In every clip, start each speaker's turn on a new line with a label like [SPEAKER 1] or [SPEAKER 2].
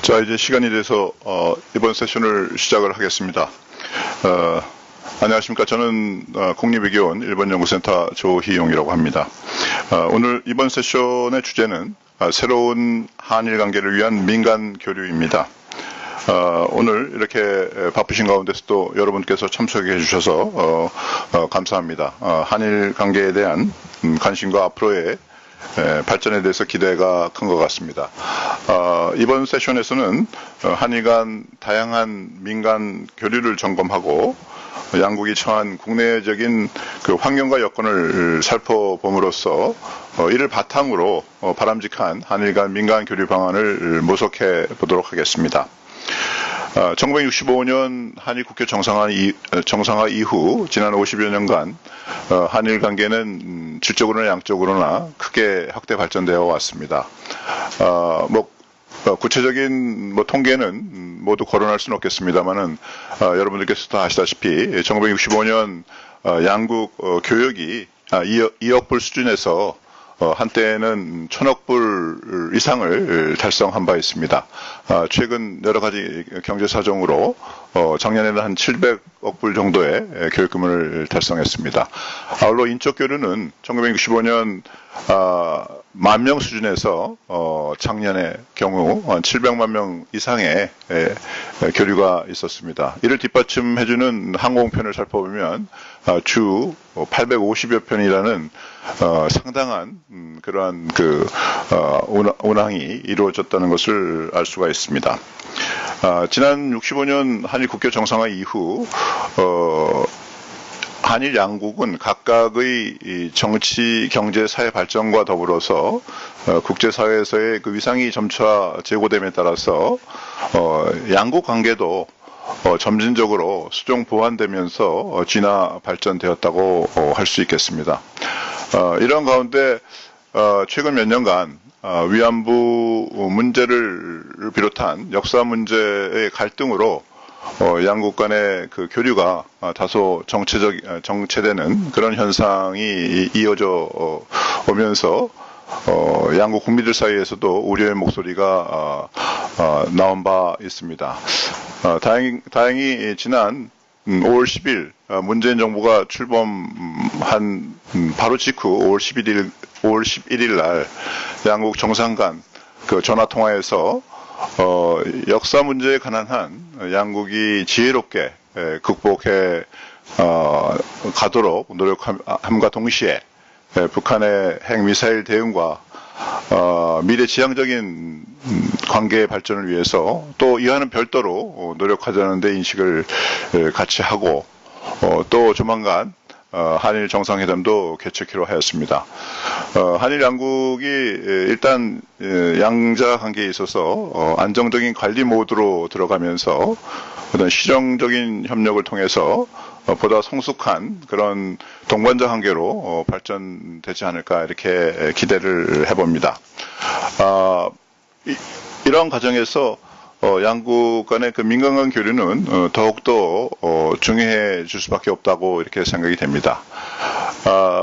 [SPEAKER 1] 자, 이제 시간이 돼서 이번 세션을 시작을 하겠습니다. 안녕하십니까. 저는 국립외교원 일본연구센터 조희용이라고 합니다. 오늘 이번 세션의 주제는 새로운 한일 관계를 위한 민간 교류입니다. 오늘 이렇게 바쁘신 가운데서도 여러분께서 참석해 주셔서 감사합니다. 한일 관계에 대한 관심과 앞으로의 발전에 대해서 기대가 큰 것 같습니다. 이번 세션에서는 한일 간 다양한 민간 교류를 점검하고 양국이 처한 국내적인 그 환경과 여건을 살펴봄으로써 이를 바탕으로 바람직한 한일 간 민간 교류 방안을 모색해 보도록 하겠습니다. 1965년 한일 국교 정상화 이후 지난 50여 년간 한일 관계는 질적으로나 양적으로나 크게 확대 발전되어 왔습니다. 구체적인 통계는 모두 거론할 수는 없겠습니다만은 여러분들께서 다 아시다시피 1965년 양국 교역이 2억 불 수준에서 한때는 1,000억 불 이상을 달성한 바 있습니다. 최근 여러 가지 경제 사정으로 작년에는 한 700억 불 정도의 교육금을 달성했습니다. 아울러 인적 교류는 1965년 10,000명 수준에서 작년의 경우 한 700만 명 이상의 교류가 있었습니다. 이를 뒷받침해주는 항공편을 살펴보면 주 850여 편이라는 상당한 그러한 운항이 이루어졌다는 것을 알 수가 있습니다. 지난 65년 한일 국교 정상화 이후 한일 양국은 각각의 정치, 경제, 사회 발전과 더불어서 국제사회에서의 그 위상이 점차 제고됨에 따라서 양국 관계도 점진적으로 수정 보완되면서 진화 발전되었다고 할 수 있겠습니다. 이런 가운데 최근 몇 년간 위안부 문제를 비롯한 역사 문제의 갈등으로 양국 간의 그 교류가 다소 정체되는 그런 현상이 이어져 오면서 양국 국민들 사이에서도 우려의 목소리가 나온 바 있습니다. 다행히 지난 5월 10일 문재인 정부가 출범한 바로 직후 5월 11일 날 양국 정상 간 그 전화 통화에서 역사 문제에 관한 한 양국이 지혜롭게 극복해 가도록 노력함과 동시에 북한의 핵미사일 대응과 미래 지향적인 관계 발전을 위해서 또 이와는 별도로 노력하자는 데 인식을 같이 하고 또 조만간 한일 정상회담도 개최키로 하였습니다. 한일 양국이 일단 양자 관계에 있어서 안정적인 관리 모드로 들어가면서 어떤 실용적인 협력을 통해서 보다 성숙한 그런 동반자 관계로 발전되지 않을까 이렇게 기대를 해봅니다. 이런 과정에서 양국 간의 그 민간 간 교류는 더욱더 중요해질 수밖에 없다고 이렇게 생각이 됩니다.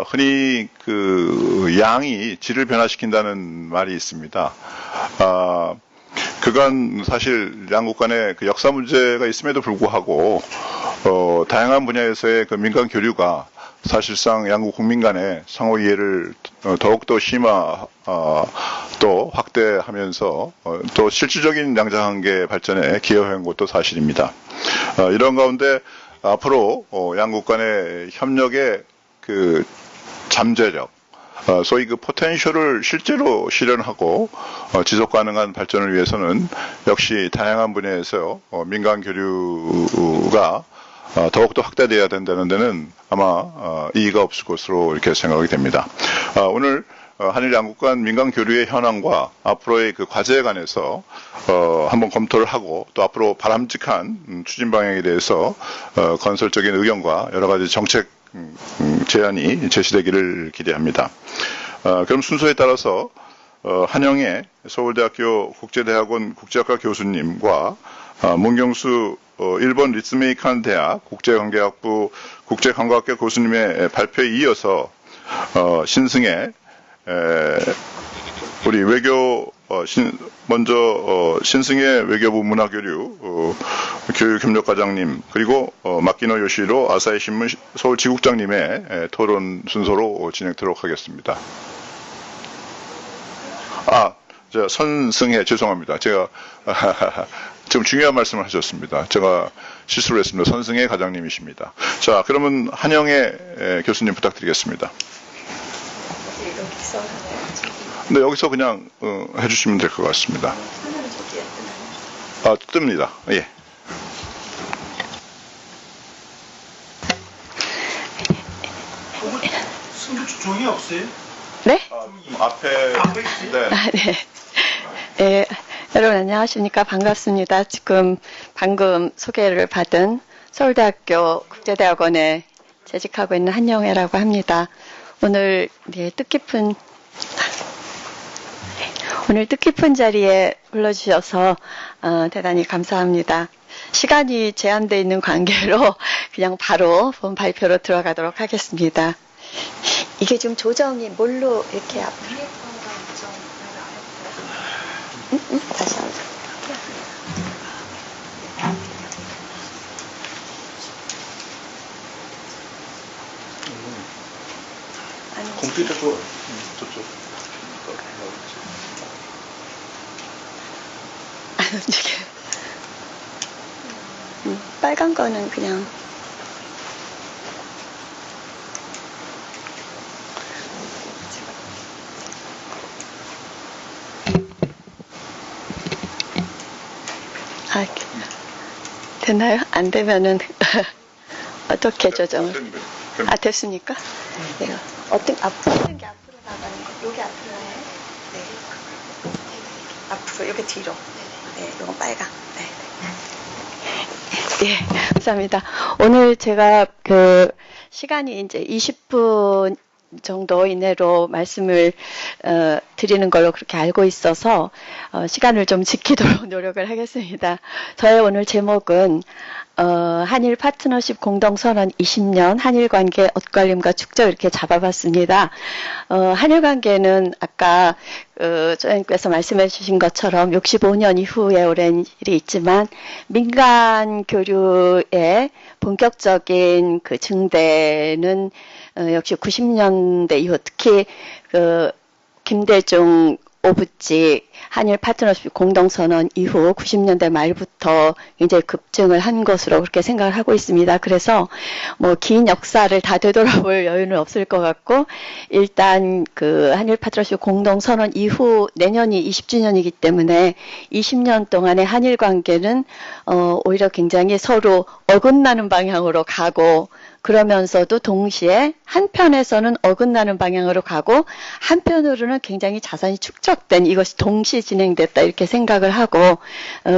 [SPEAKER 1] 흔히 그 양이 질을 변화시킨다는 말이 있습니다. 그간 사실 양국 간의 그 역사 문제가 있음에도 불구하고 다양한 분야에서의 그 민간 교류가 사실상 양국 국민 간의 상호 이해를 더욱더 또 확대하면서 또 실질적인 양자관계 발전에 기여한 것도 사실입니다. 이런 가운데 앞으로 양국 간의 협력의 그 잠재력, 소위 그 포텐셜을 실제로 실현하고 지속 가능한 발전을 위해서는 역시 다양한 분야에서 민간 교류가 더욱더 확대되어야 된다는 데는 아마 이의가 없을 것으로 이렇게 생각이 됩니다. 오늘 한일 양국 간 민간 교류의 현황과 앞으로의 그 과제에 관해서 한번 검토를 하고 또 앞으로 바람직한 추진 방향에 대해서 건설적인 의견과 여러 가지 정책 제안이 제시되기를 기대합니다. 그럼 순서에 따라서 한영애 서울대학교 국제대학원 국제학과 교수님과 문경수 일본 리츠메이칸 대학 국제관계학부 국제관광학과 교수님의 발표에 이어서 신승혜 우리 외교 먼저 신승혜 외교부 문화교류 교육협력과장님 그리고 마키노 요시로 아사히 신문 서울 지국장님의 토론 순서로 진행토록 하겠습니다. 선승혜 죄송합니다. 제가 지금 중요한 말씀을 하셨습니다. 제가 실수를 했습니다. 선승혜 과장님이십니다. 자, 그러면 한영애 교수님 부탁드리겠습니다. 네, 여기서 그냥 해주시면 될 것 같습니다. 뜹니다. 예.
[SPEAKER 2] 종이 없어요?
[SPEAKER 3] 네?
[SPEAKER 1] 앞에 네.
[SPEAKER 3] 네. 네. 여러분 안녕하십니까? 반갑습니다. 지금 방금 소개를 받은 서울대학교 국제대학원에 재직하고 있는 한영애라고 합니다. 오늘 뜻깊은 자리에 불러주셔서 대단히 감사합니다. 시간이 제한되어 있는 관계로 그냥 바로 본 발표로 들어가도록 하겠습니다. 이게 좀 조정이 뭘로 이렇게 앞으로? 다시 한번.
[SPEAKER 1] 컴퓨터도 저쪽.
[SPEAKER 3] 안 움직여요. 빨간 거는 그냥. 됐나요? 안 되면은 어떻게 조정을? 됐습니까? 네. 어떤 게 앞으로 나가는 거? 여기 앞으로 가요? 네. 앞으로 여기 뒤로. 네, 이건 빨강. 네. 예, 감사합니다. 오늘 제가 시간이 이제 20분 정도 이내로 말씀을 드리는 걸로 그렇게 알고 있어서 시간을 좀 지키도록 노력을 하겠습니다. 저의 오늘 제목은 한일 파트너십 공동선언 20년 한일 관계 엇갈림과 축적 이렇게 잡아봤습니다. 한일 관계는 아까 소장님께서 말씀해 주신 것처럼 65년 이후에 오랜 일이 있지만 민간 교류의 본격적인 그 증대는 역시 90년대 이후 특히 김대중 오부지 한일 파트너십 공동선언 이후 90년대 말부터 굉장히 급증을 한 것으로 그렇게 생각을 하고 있습니다. 그래서 긴 역사를 다 되돌아볼 여유는 없을 것 같고 일단 한일 파트너십 공동선언 이후 내년이 20주년이기 때문에 20년 동안의 한일 관계는 오히려 굉장히 서로 어긋나는 방향으로 가고 그러면서도 동시에 한편에서는 어긋나는 방향으로 가고 한편으로는 굉장히 자산이 축적된 이것이 동시 진행됐다 이렇게 생각을 하고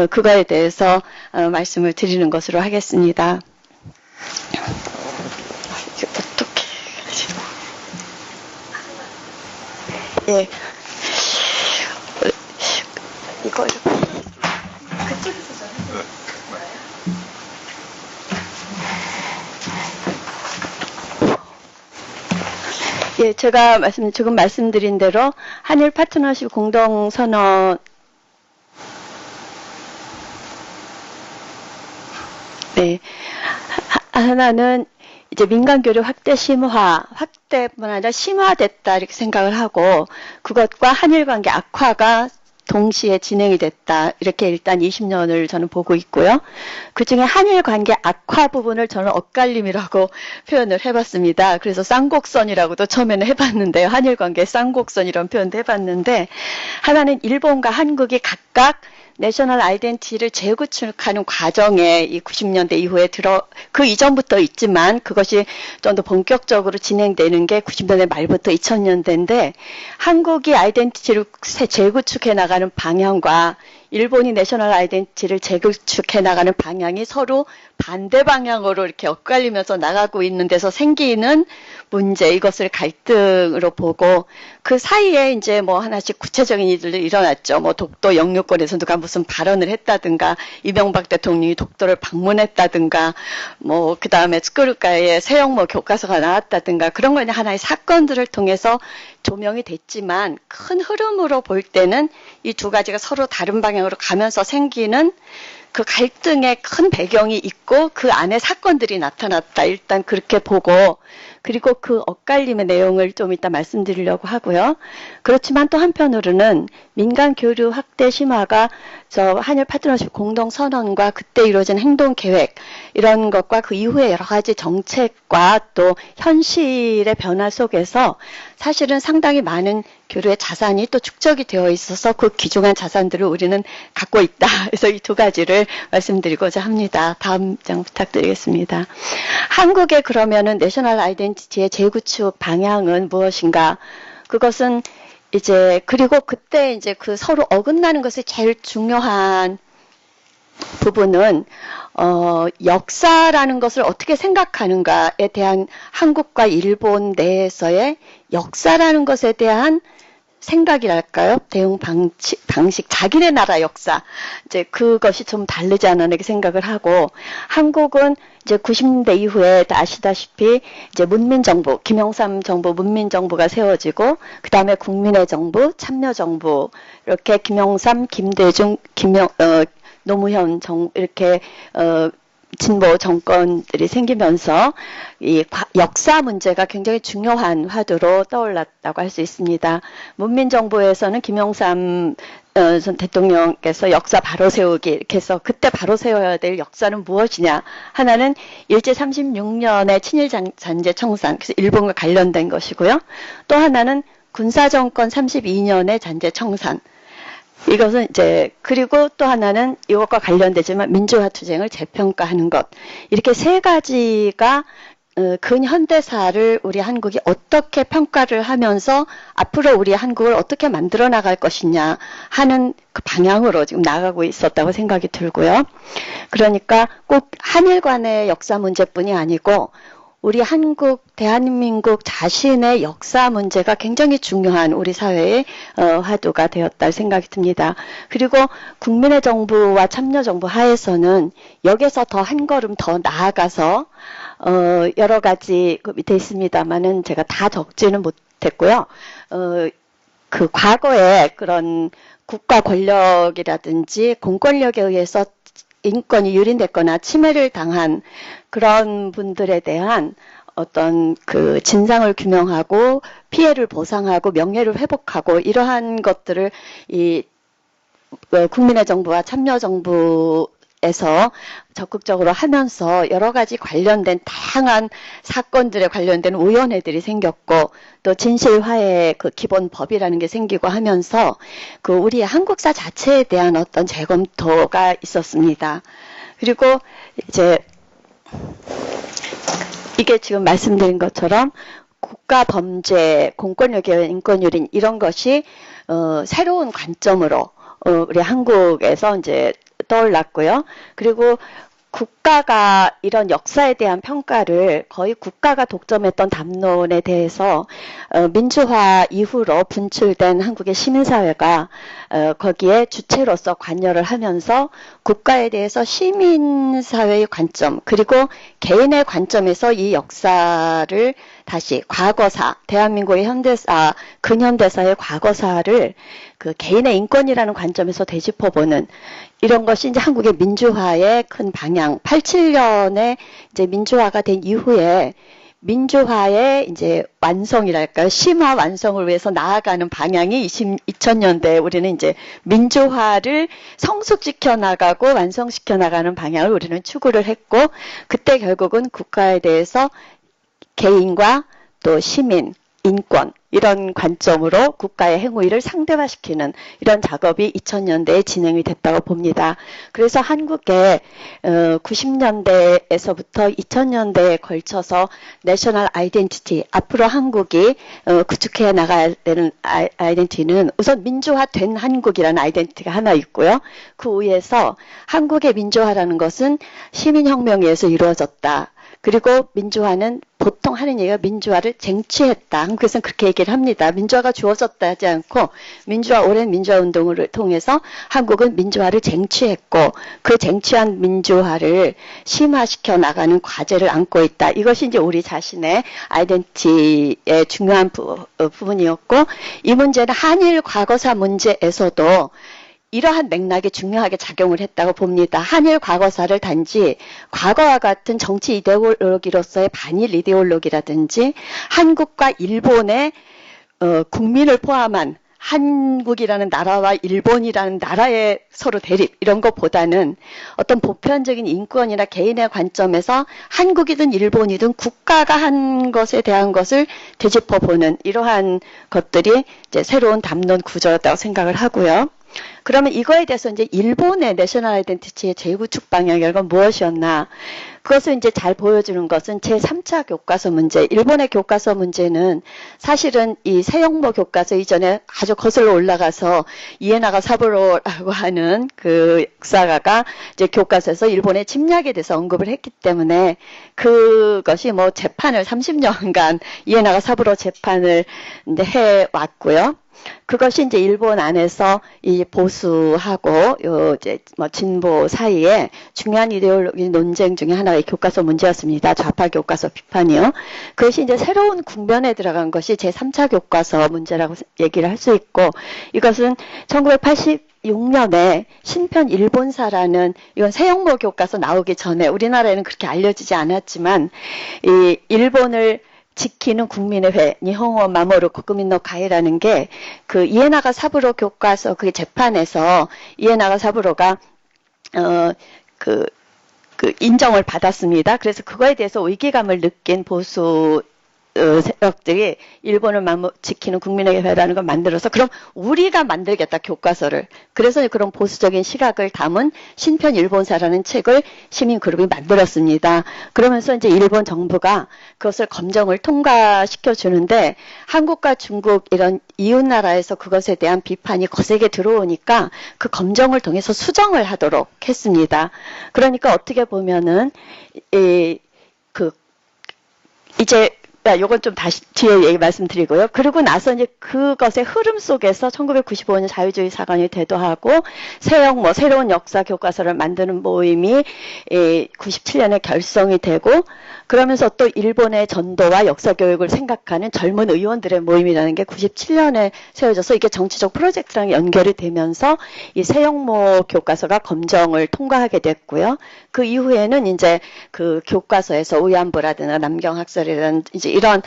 [SPEAKER 3] 그거에 대해서 말씀을 드리는 것으로 하겠습니다. 이게 어떻게 예 이거 그쪽에서 좀 예, 제가 지금 말씀드린 대로 한일 파트너십 공동선언 네, 하나는 이제 민간교류 확대 심화, 확대뿐 아니라 심화됐다 이렇게 생각을 하고 그것과 한일관계 악화가 동시에 진행이 됐다. 이렇게 일단 20년을 저는 보고 있고요. 그중에 한일관계 악화 부분을 저는 엇갈림이라고 표현을 해봤습니다. 그래서 쌍곡선이라고도 처음에는 해봤는데요. 한일관계 쌍곡선 이런 표현도 해봤는데 하나는 일본과 한국이 각각 내셔널 아이덴티티를 재구축하는 과정에 이 90년대 이후에 그 이전부터 있지만 그것이 좀 더 본격적으로 진행되는 게 90년대 말부터 2000년대인데 한국이 아이덴티티를 재구축해 나가는 방향과 일본이 내셔널 아이덴티티를 재구축해 나가는 방향이 서로 반대 방향으로 이렇게 엇갈리면서 나가고 있는 데서 생기는 문제, 이것을 갈등으로 보고 그 사이에 이제 하나씩 구체적인 일들이 일어났죠. 독도 영유권에서 누가 무슨 발언을 했다든가, 이명박 대통령이 독도를 방문했다든가, 뭐 그 다음에 츠쿠르카에 세영모 교과서가 나왔다든가, 그런 건 하나의 사건들을 통해서 조명이 됐지만, 큰 흐름으로 볼 때는 이 두 가지가 서로 다른 방향으로 가면서 생기는 그 갈등의 큰 배경이 있고 그 안에 사건들이 나타났다. 일단 그렇게 보고, 그리고 그 엇갈림의 내용을 좀 이따 말씀드리려고 하고요. 그렇지만 또 한편으로는 민간 교류 확대 심화가 저 한일 파트너십 공동선언과 그때 이루어진 행동계획 이런 것과 그 이후에 여러 가지 정책과 또 현실의 변화 속에서 사실은 상당히 많은 교류의 자산이 또 축적이 되어 있어서 그 귀중한 자산들을 우리는 갖고 있다. 그래서 이 두 가지를 말씀드리고자 합니다. 다음 장 부탁드리겠습니다. 한국의 그러면은 내셔널 아이덴티티의 재구축 방향은 무엇인가? 그것은 이제 그리고 그때 이제 그 서로 어긋나는 것이 제일 중요한 부분은 역사라는 것을 어떻게 생각하는가에 대한 한국과 일본 내에서의 역사라는 것에 대한 생각이랄까요? 대응 방식, 자기네 나라 역사. 이제 그것이 좀 다르지 않나 이렇게 생각을 하고, 한국은 이제 90년대 이후에 다 아시다시피 이제 문민정부, 김영삼 정부 문민정부가 세워지고, 그 다음에 국민의 정부, 참여정부, 이렇게 김영삼, 김대중, 노무현 이렇게, 진보 정권들이 생기면서 이 역사 문제가 굉장히 중요한 화두로 떠올랐다고 할 수 있습니다. 문민정부에서는 김영삼 전 대통령께서 역사 바로 세우기 이렇게 해서 그때 바로 세워야 될 역사는 무엇이냐. 하나는 일제 36년의 친일 잔재 청산, 그래서 일본과 관련된 것이고요. 또 하나는 군사정권 32년의 잔재 청산. 이것은 이제 그리고 또 하나는 이것과 관련되지만 민주화 투쟁을 재평가하는 것. 이렇게 세 가지가 근현대사를 우리 한국이 어떻게 평가를 하면서 앞으로 우리 한국을 어떻게 만들어 나갈 것이냐 하는 그 방향으로 지금 나가고 있었다고 생각이 들고요. 그러니까 꼭 한일 간의 역사 문제뿐이 아니고 우리 한국, 대한민국 자신의 역사 문제가 굉장히 중요한 우리 사회의 화두가 되었다 생각이 듭니다. 그리고 국민의 정부와 참여정부 하에서는 여기서 더 한 걸음 더 나아가서 여러 가지 그 밑에 있습니다만은 제가 다 적지는 못했고요. 그 과거에 그런 국가 권력이라든지 공권력에 의해서 인권이 유린됐거나 침해를 당한 그런 분들에 대한 어떤 그 진상을 규명하고 피해를 보상하고 명예를 회복하고 이러한 것들을 이 국민의 정부와 참여정부에서 적극적으로 하면서 여러 가지 관련된 다양한 사건들에 관련된 위원회들이 생겼고 또 진실화의 그 기본법이라는 게 생기고 하면서 그 우리 한국사 자체에 대한 어떤 재검토가 있었습니다. 그리고 이제 이게 지금 말씀드린 것처럼 국가 범죄, 공권력에 의한 인권유린 이런 것이 새로운 관점으로 우리 한국에서 이제 떠올랐고요. 그리고 국가가 이런 역사에 대한 평가를 거의 국가가 독점했던 담론에 대해서 민주화 이후로 분출된 한국의 시민사회가 거기에 주체로서 관여를 하면서 국가에 대해서 시민사회의 관점 그리고 개인의 관점에서 이 역사를 다시 과거사, 대한민국의 현대사, 근현대사의 과거사를 그 개인의 인권이라는 관점에서 되짚어보는 이런 것이 이제 한국의 민주화의 큰 방향. 87년에 이제 민주화가 된 이후에 민주화의 이제 완성이랄까요? 심화 완성을 위해서 나아가는 방향이 2000년대에 우리는 이제 민주화를 성숙시켜 나가고 완성시켜 나가는 방향을 우리는 추구를 했고, 그때 결국은 국가에 대해서 개인과 또 시민, 인권 이런 관점으로 국가의 행위를 상대화시키는 이런 작업이 2000년대에 진행이 됐다고 봅니다. 그래서 한국의 90년대에서부터 2000년대에 걸쳐서 내셔널 아이덴티티, 앞으로 한국이 구축해 나가야 되는 아이덴티티는 우선 민주화된 한국이라는 아이덴티티가 하나 있고요. 그 위에서 한국의 민주화라는 것은 시민혁명에 의해서 이루어졌다. 그리고 민주화는 보통 하는 얘기가 민주화를 쟁취했다. 한국에서는 그렇게 얘기를 합니다. 민주화가 주어졌다 하지 않고 오랜 민주화 운동을 통해서 한국은 민주화를 쟁취했고 그 쟁취한 민주화를 심화시켜 나가는 과제를 안고 있다. 이것이 이제 우리 자신의 아이덴티티의 중요한 부분이었고 이 문제는 한일 과거사 문제에서도 이러한 맥락이 중요하게 작용을 했다고 봅니다. 한일 과거사를 단지 과거와 같은 정치 이데올로기로서의 반일 이데올로기라든지 한국과 일본의 국민을 포함한 한국이라는 나라와 일본이라는 나라의 서로 대립 이런 것보다는 어떤 보편적인 인권이나 개인의 관점에서 한국이든 일본이든 국가가 한 것에 대한 것을 되짚어보는 이러한 것들이 이제 새로운 담론 구조였다고 생각을 하고요. 그러면 이거에 대해서 이제 일본의 내셔널 아이덴티티의 재구축 방향이 무엇이었나? 그것을 이제 잘 보여주는 것은 제3차 교과서 문제. 일본의 교과서 문제는 사실은 이 세영모 교과서 이전에 아주 거슬러 올라가서 이에나가 사부로라고 하는 그 역사가가 이제 교과서에서 일본의 침략에 대해서 언급을 했기 때문에 그것이 뭐 재판을 30년간 이에나가 사부로 재판을 이제 해왔고요. 그것이 이제 일본 안에서 이 보수하고 이제 뭐 진보 사이에 중요한 이데올로기 논쟁 중에 하나의 교과서 문제였습니다. 좌파 교과서 비판이요. 그것이 이제 새로운 국면에 들어간 것이 제3차 교과서 문제라고 얘기를 할 수 있고 이것은 1986년에 신편 일본사라는 이건 세영모 교과서 나오기 전에 우리나라에는 그렇게 알려지지 않았지만 이 일본을 지키는 국민의 회, 니혼어 마모루 국민노 가해라는 게 그 이에나가 사부로 교과서 그 재판에서 이에나가 사부로가 그 인정을 받았습니다. 그래서 그거에 대해서 위기감을 느낀 보수 세력들이 일본을 지키는 국민에게 회라는 걸 만들어서 그럼 우리가 만들겠다 교과서를 그래서 그런 보수적인 시각을 담은 신편 일본사라는 책을 시민그룹이 만들었습니다. 그러면서 이제 일본 정부가 그것을 검정을 통과시켜 주는데 한국과 중국 이런 이웃 나라에서 그것에 대한 비판이 거세게 들어오니까 그 검정을 통해서 수정을 하도록 했습니다. 그러니까 어떻게 보면은 이제 요건 좀 다시 뒤에 얘기 말씀드리고요. 그리고 나서 이제 그것의 흐름 속에서 1995년 자유주의 사관이 대도하고 새로운 역사 교과서를 만드는 모임이 97년에 결성이 되고 그러면서 또 일본의 전도와 역사 교육을 생각하는 젊은 의원들의 모임이라는 게 97년에 세워져서 이게 정치적 프로젝트랑 연결이 되면서 이 세영모 교과서가 검정을 통과하게 됐고요. 그 이후에는 이제 그 교과서에서 위안부라든가 남경학설이라든 이제 이런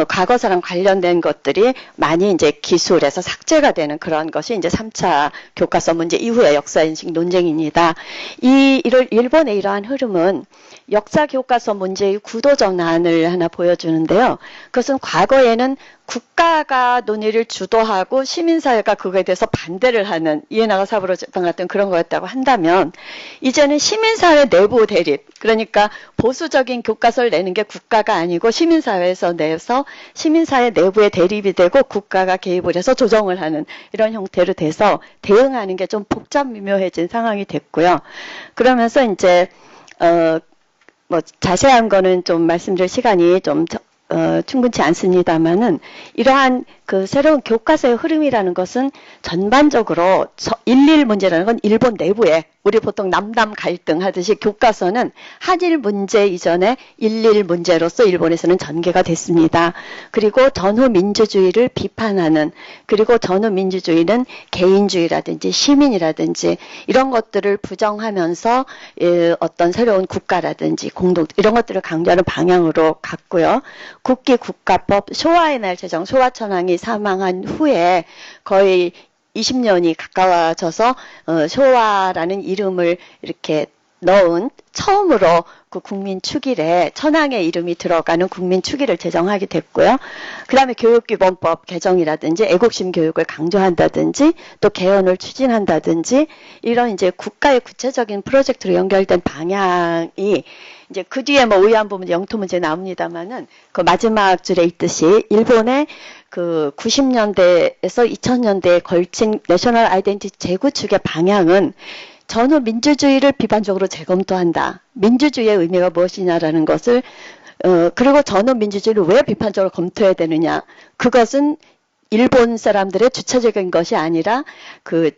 [SPEAKER 3] 과거사랑 관련된 것들이 많이 이제 기술에서 삭제가 되는 그런 것이 이제 3차 교과서 문제 이후의 역사인식 논쟁입니다. 일본의 이러한 흐름은 역사 교과서 문제의 구도 전환을 하나 보여주는데요. 그것은 과거에는 국가가 논의를 주도하고 시민사회가 그거에 대해서 반대를 하는 이에나가 사부로 재판 같은 그런 거였다고 한다면 이제는 시민사회 내부 대립 그러니까 보수적인 교과서를 내는 게 국가가 아니고 시민사회에서 내서 시민사회 내부의 대립이 되고 국가가 개입을 해서 조정을 하는 이런 형태로 돼서 대응하는 게 좀 복잡 미묘해진 상황이 됐고요. 그러면서 이제 뭐 자세한 거는 좀 말씀드릴 시간이 좀 충분치 않습니다만은 이러한 그 새로운 교과서의 흐름이라는 것은 전반적으로 일일 문제라는 건 일본 내부에 우리 보통 남남 갈등 하듯이 교과서는 한일 문제 이전에 일일 문제로서 일본에서는 전개가 됐습니다. 그리고 전후 민주주의를 비판하는 그리고 전후 민주주의는 개인주의라든지 시민이라든지 이런 것들을 부정하면서 어떤 새로운 국가라든지 공동 이런 것들을 강조하는 방향으로 갔고요. 국기 국가법 쇼와의 날 제정 쇼와 천황이 사망한 후에 거의 20년이 가까워져서 쇼와라는 이름을 이렇게 넣은 처음으로 그 국민축일에 천황의 이름이 들어가는 국민축일을 제정하게 됐고요. 그 다음에 교육기본법 개정이라든지 애국심 교육을 강조한다든지 또 개헌을 추진한다든지 이런 이제 국가의 구체적인 프로젝트로 연결된 방향이 이제 그 뒤에 뭐 위안부 문제, 영토 문제 나옵니다만은 그 마지막 줄에 있듯이 일본의 그 90년대에서 2000년대에 걸친 내셔널 아이덴티티 재구축의 방향은 전후 민주주의를 비판적으로 재검토한다. 민주주의의 의미가 무엇이냐라는 것을 그리고 전원민주주의를 왜 비판적으로 검토해야 되느냐. 그것은 일본 사람들의 주체적인 것이 아니라 그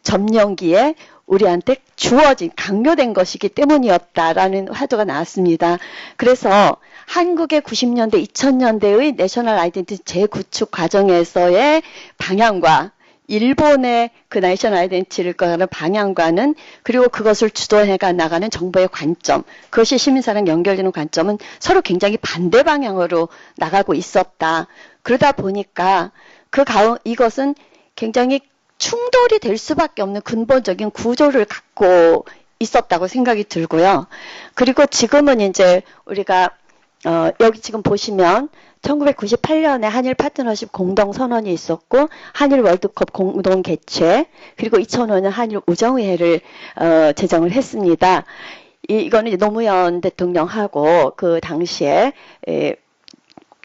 [SPEAKER 3] 점령기에 우리한테 주어진 강요된 것이기 때문이었다라는 화두가 나왔습니다. 그래서 한국의 90년대, 2000년대의 내셔널 아이덴티티 재구축 과정에서의 방향과 일본의 그 내셔널 아이덴티티를 가는 방향과는 그리고 그것을 주도해가 나가는 정부의 관점, 그것이 시민사랑 연결되는 관점은 서로 굉장히 반대 방향으로 나가고 있었다. 그러다 보니까 이것은 굉장히 충돌이 될 수밖에 없는 근본적인 구조를 갖고 있었다고 생각이 들고요. 그리고 지금은 이제 우리가 여기 지금 보시면 1998년에 한일 파트너십 공동선언이 있었고 한일 월드컵 공동 개최 그리고 2005년 한일 우정의회를 제정을 했습니다. 이거는 노무현 대통령하고 그 당시에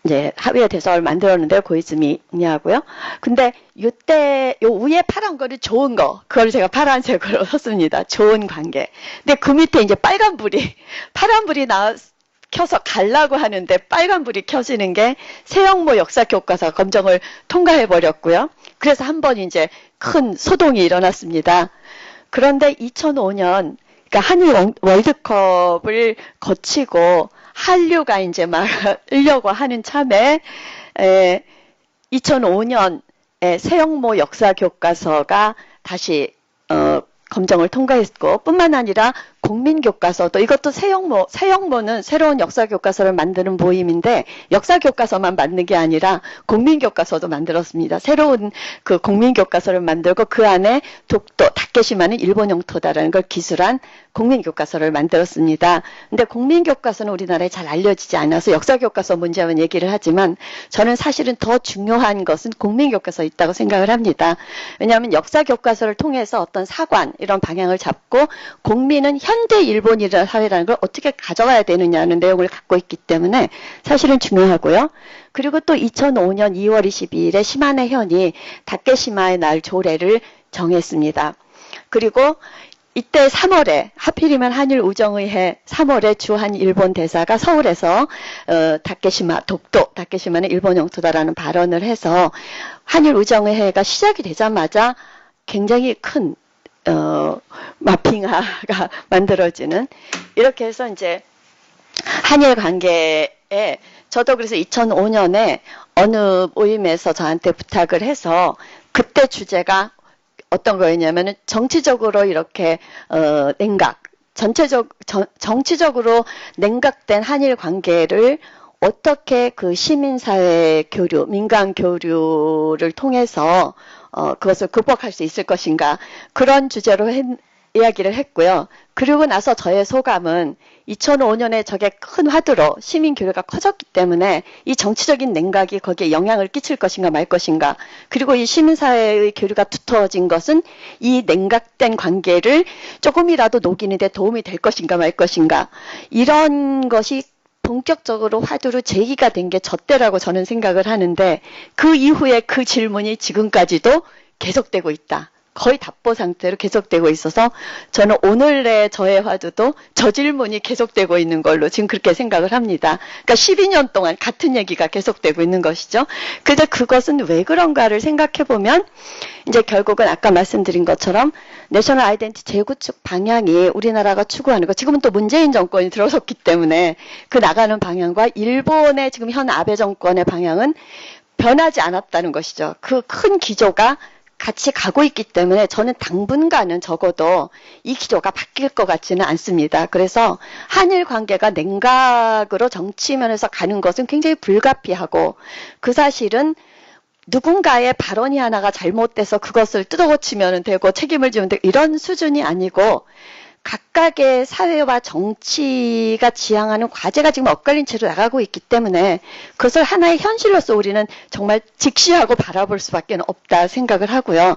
[SPEAKER 3] 이제 합의의 대서를 만들었는데 고이즈미냐고요. 근데 이때 요 위에 파란 거는 좋은 거, 그걸 제가 파란색으로 썼습니다. 좋은 관계. 근데 그 밑에 이제 파란 불이 켜서 가려고 하는데 빨간 불이 켜지는 게 세영모 역사교과서 검정을 통과해 버렸고요. 그래서 한번 이제 큰 소동이 일어났습니다. 그런데 2005년 그러니까 한일 월드컵을 거치고 한류가 이제 말려고 하는 참에 2005년에 세영모 역사교과서가 다시 검정을 통과했고 뿐만 아니라 국민교과서도 이것도 세영모는 새로운 역사교과서를 만드는 모임인데 역사교과서만 만든 게 아니라 국민교과서도 만들었습니다. 새로운 그 국민교과서를 만들고 그 안에 독도, 다케시마는 일본 영토다라는 걸 기술한 국민교과서를 만들었습니다. 근데 국민교과서는 우리나라에 잘 알려지지 않아서 역사교과서 문제만 얘기를 하지만 저는 사실은 더 중요한 것은 국민교과서에 있다고 생각을 합니다. 왜냐하면 역사교과서를 통해서 어떤 사관 이런 방향을 잡고 국민은 현대 일본이라는 사회라는 걸 어떻게 가져가야 되느냐는 내용을 갖고 있기 때문에 사실은 중요하고요. 그리고 또 2005년 2월 22일에 시마네 현이 다케시마의 날 조례를 정했습니다. 그리고 이때 3월에 하필이면 한일 우정의회 3월에 주한 일본 대사가 서울에서 다케시마는 일본 영토다라는 발언을 해서 한일 우정의회가 시작이 되자마자 굉장히 큰 마핑화가 만들어지는 이렇게 해서 이제 한일 관계에 저도 그래서 2005년에 어느 모임에서 저한테 부탁을 해서 그때 주제가 어떤 거였냐면은 정치적으로 이렇게 정치적으로 냉각된 한일 관계를 어떻게 그 시민사회 교류, 민간 교류를 통해서 그것을 극복할 수 있을 것인가 그런 주제로 이야기를 했고요. 그리고 나서 저의 소감은 2005년에 저게 큰 화두로 시민 교류가 커졌기 때문에 이 정치적인 냉각이 거기에 영향을 끼칠 것인가 말 것인가 그리고 이 시민사회의 교류가 두터워진 것은 이 냉각된 관계를 조금이라도 녹이는 데 도움이 될 것인가 말 것인가 이런 것이 본격적으로 화두로 제기가 된 게 저때라고 저는 생각을 하는데 그 이후에 그 질문이 지금까지도 계속되고 있다. 거의 답보 상태로 계속되고 있어서 저는 오늘의 저의 화두도 저 질문이 계속되고 있는 걸로 지금 그렇게 생각을 합니다. 그러니까 12년 동안 같은 얘기가 계속되고 있는 것이죠. 그래서 그것은 왜 그런가를 생각해 보면 이제 결국은 아까 말씀드린 것처럼 내셔널 아이덴티티 재구축 방향이 우리나라가 추구하는 거 지금은 또 문재인 정권이 들어섰기 때문에 그 나가는 방향과 일본의 지금 현 아베 정권의 방향은 변하지 않았다는 것이죠. 그 큰 기조가 같이 가고 있기 때문에 저는 당분간은 적어도 이 기조가 바뀔 것 같지는 않습니다. 그래서 한일 관계가 냉각으로 정치면에서 가는 것은 굉장히 불가피하고 그 사실은 누군가의 발언이 하나가 잘못돼서 그것을 뜯어고치면 되고 책임을 지면 되고 이런 수준이 아니고 각각의 사회와 정치가 지향하는 과제가 지금 엇갈린 채로 나가고 있기 때문에 그것을 하나의 현실로서 우리는 정말 직시하고 바라볼 수밖에 없다 생각을 하고요.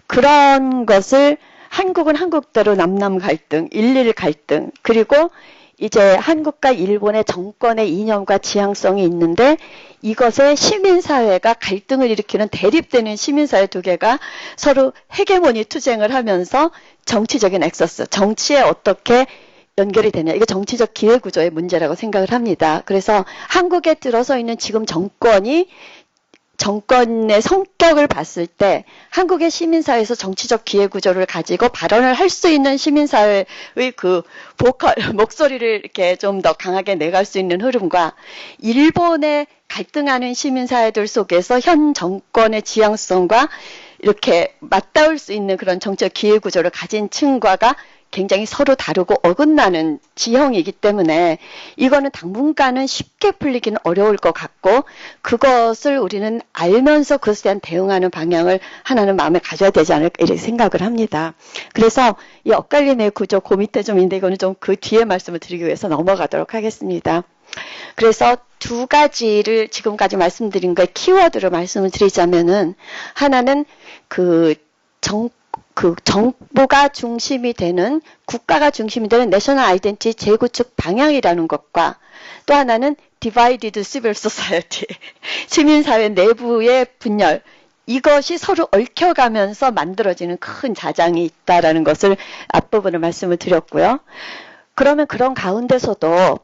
[SPEAKER 3] 그런 것을 한국은 한국대로 남남 갈등, 일일 갈등, 그리고 이제 한국과 일본의 정권의 이념과 지향성이 있는데 이것에 시민사회가 갈등을 일으키는 대립되는 시민사회 두 개가 서로 헤게모니 투쟁을 하면서 정치적인 엑서스, 정치에 어떻게 연결이 되냐. 이거 정치적 기회구조의 문제라고 생각을 합니다. 그래서 한국에 들어서 있는 지금 정권의 성격을 봤을 때 한국의 시민사회에서 정치적 기회구조를 가지고 발언을 할 수 있는 시민사회의 그 목소리를 이렇게 좀 더 강하게 내갈 수 있는 흐름과 일본의 갈등하는 시민사회들 속에서 현 정권의 지향성과 이렇게 맞닿을 수 있는 그런 정치적 기회구조를 가진 층과가 굉장히 서로 다르고 어긋나는 지형이기 때문에 이거는 당분간은 쉽게 풀리기는 어려울 것 같고 그것을 우리는 알면서 그것에 대한 대응하는 방향을 하나는 마음에 가져야 되지 않을까 이렇게 생각을 합니다. 그래서 이 엇갈림의 구조 그 밑에 좀 있는데 이거는 좀 그 뒤에 말씀을 드리기 위해서 넘어가도록 하겠습니다. 그래서 두 가지를 지금까지 말씀드린 거에 키워드로 말씀을 드리자면은 하나는 정부가 중심이 되는 국가가 중심이 되는 내셔널 아이덴티티 재구축 방향이라는 것과 또 하나는 디바이디드 시빌 소사이어티 시민사회 내부의 분열 이것이 서로 얽혀가면서 만들어지는 큰 자장이 있다라는 것을 앞부분에 말씀을 드렸고요. 그러면 그런 가운데서도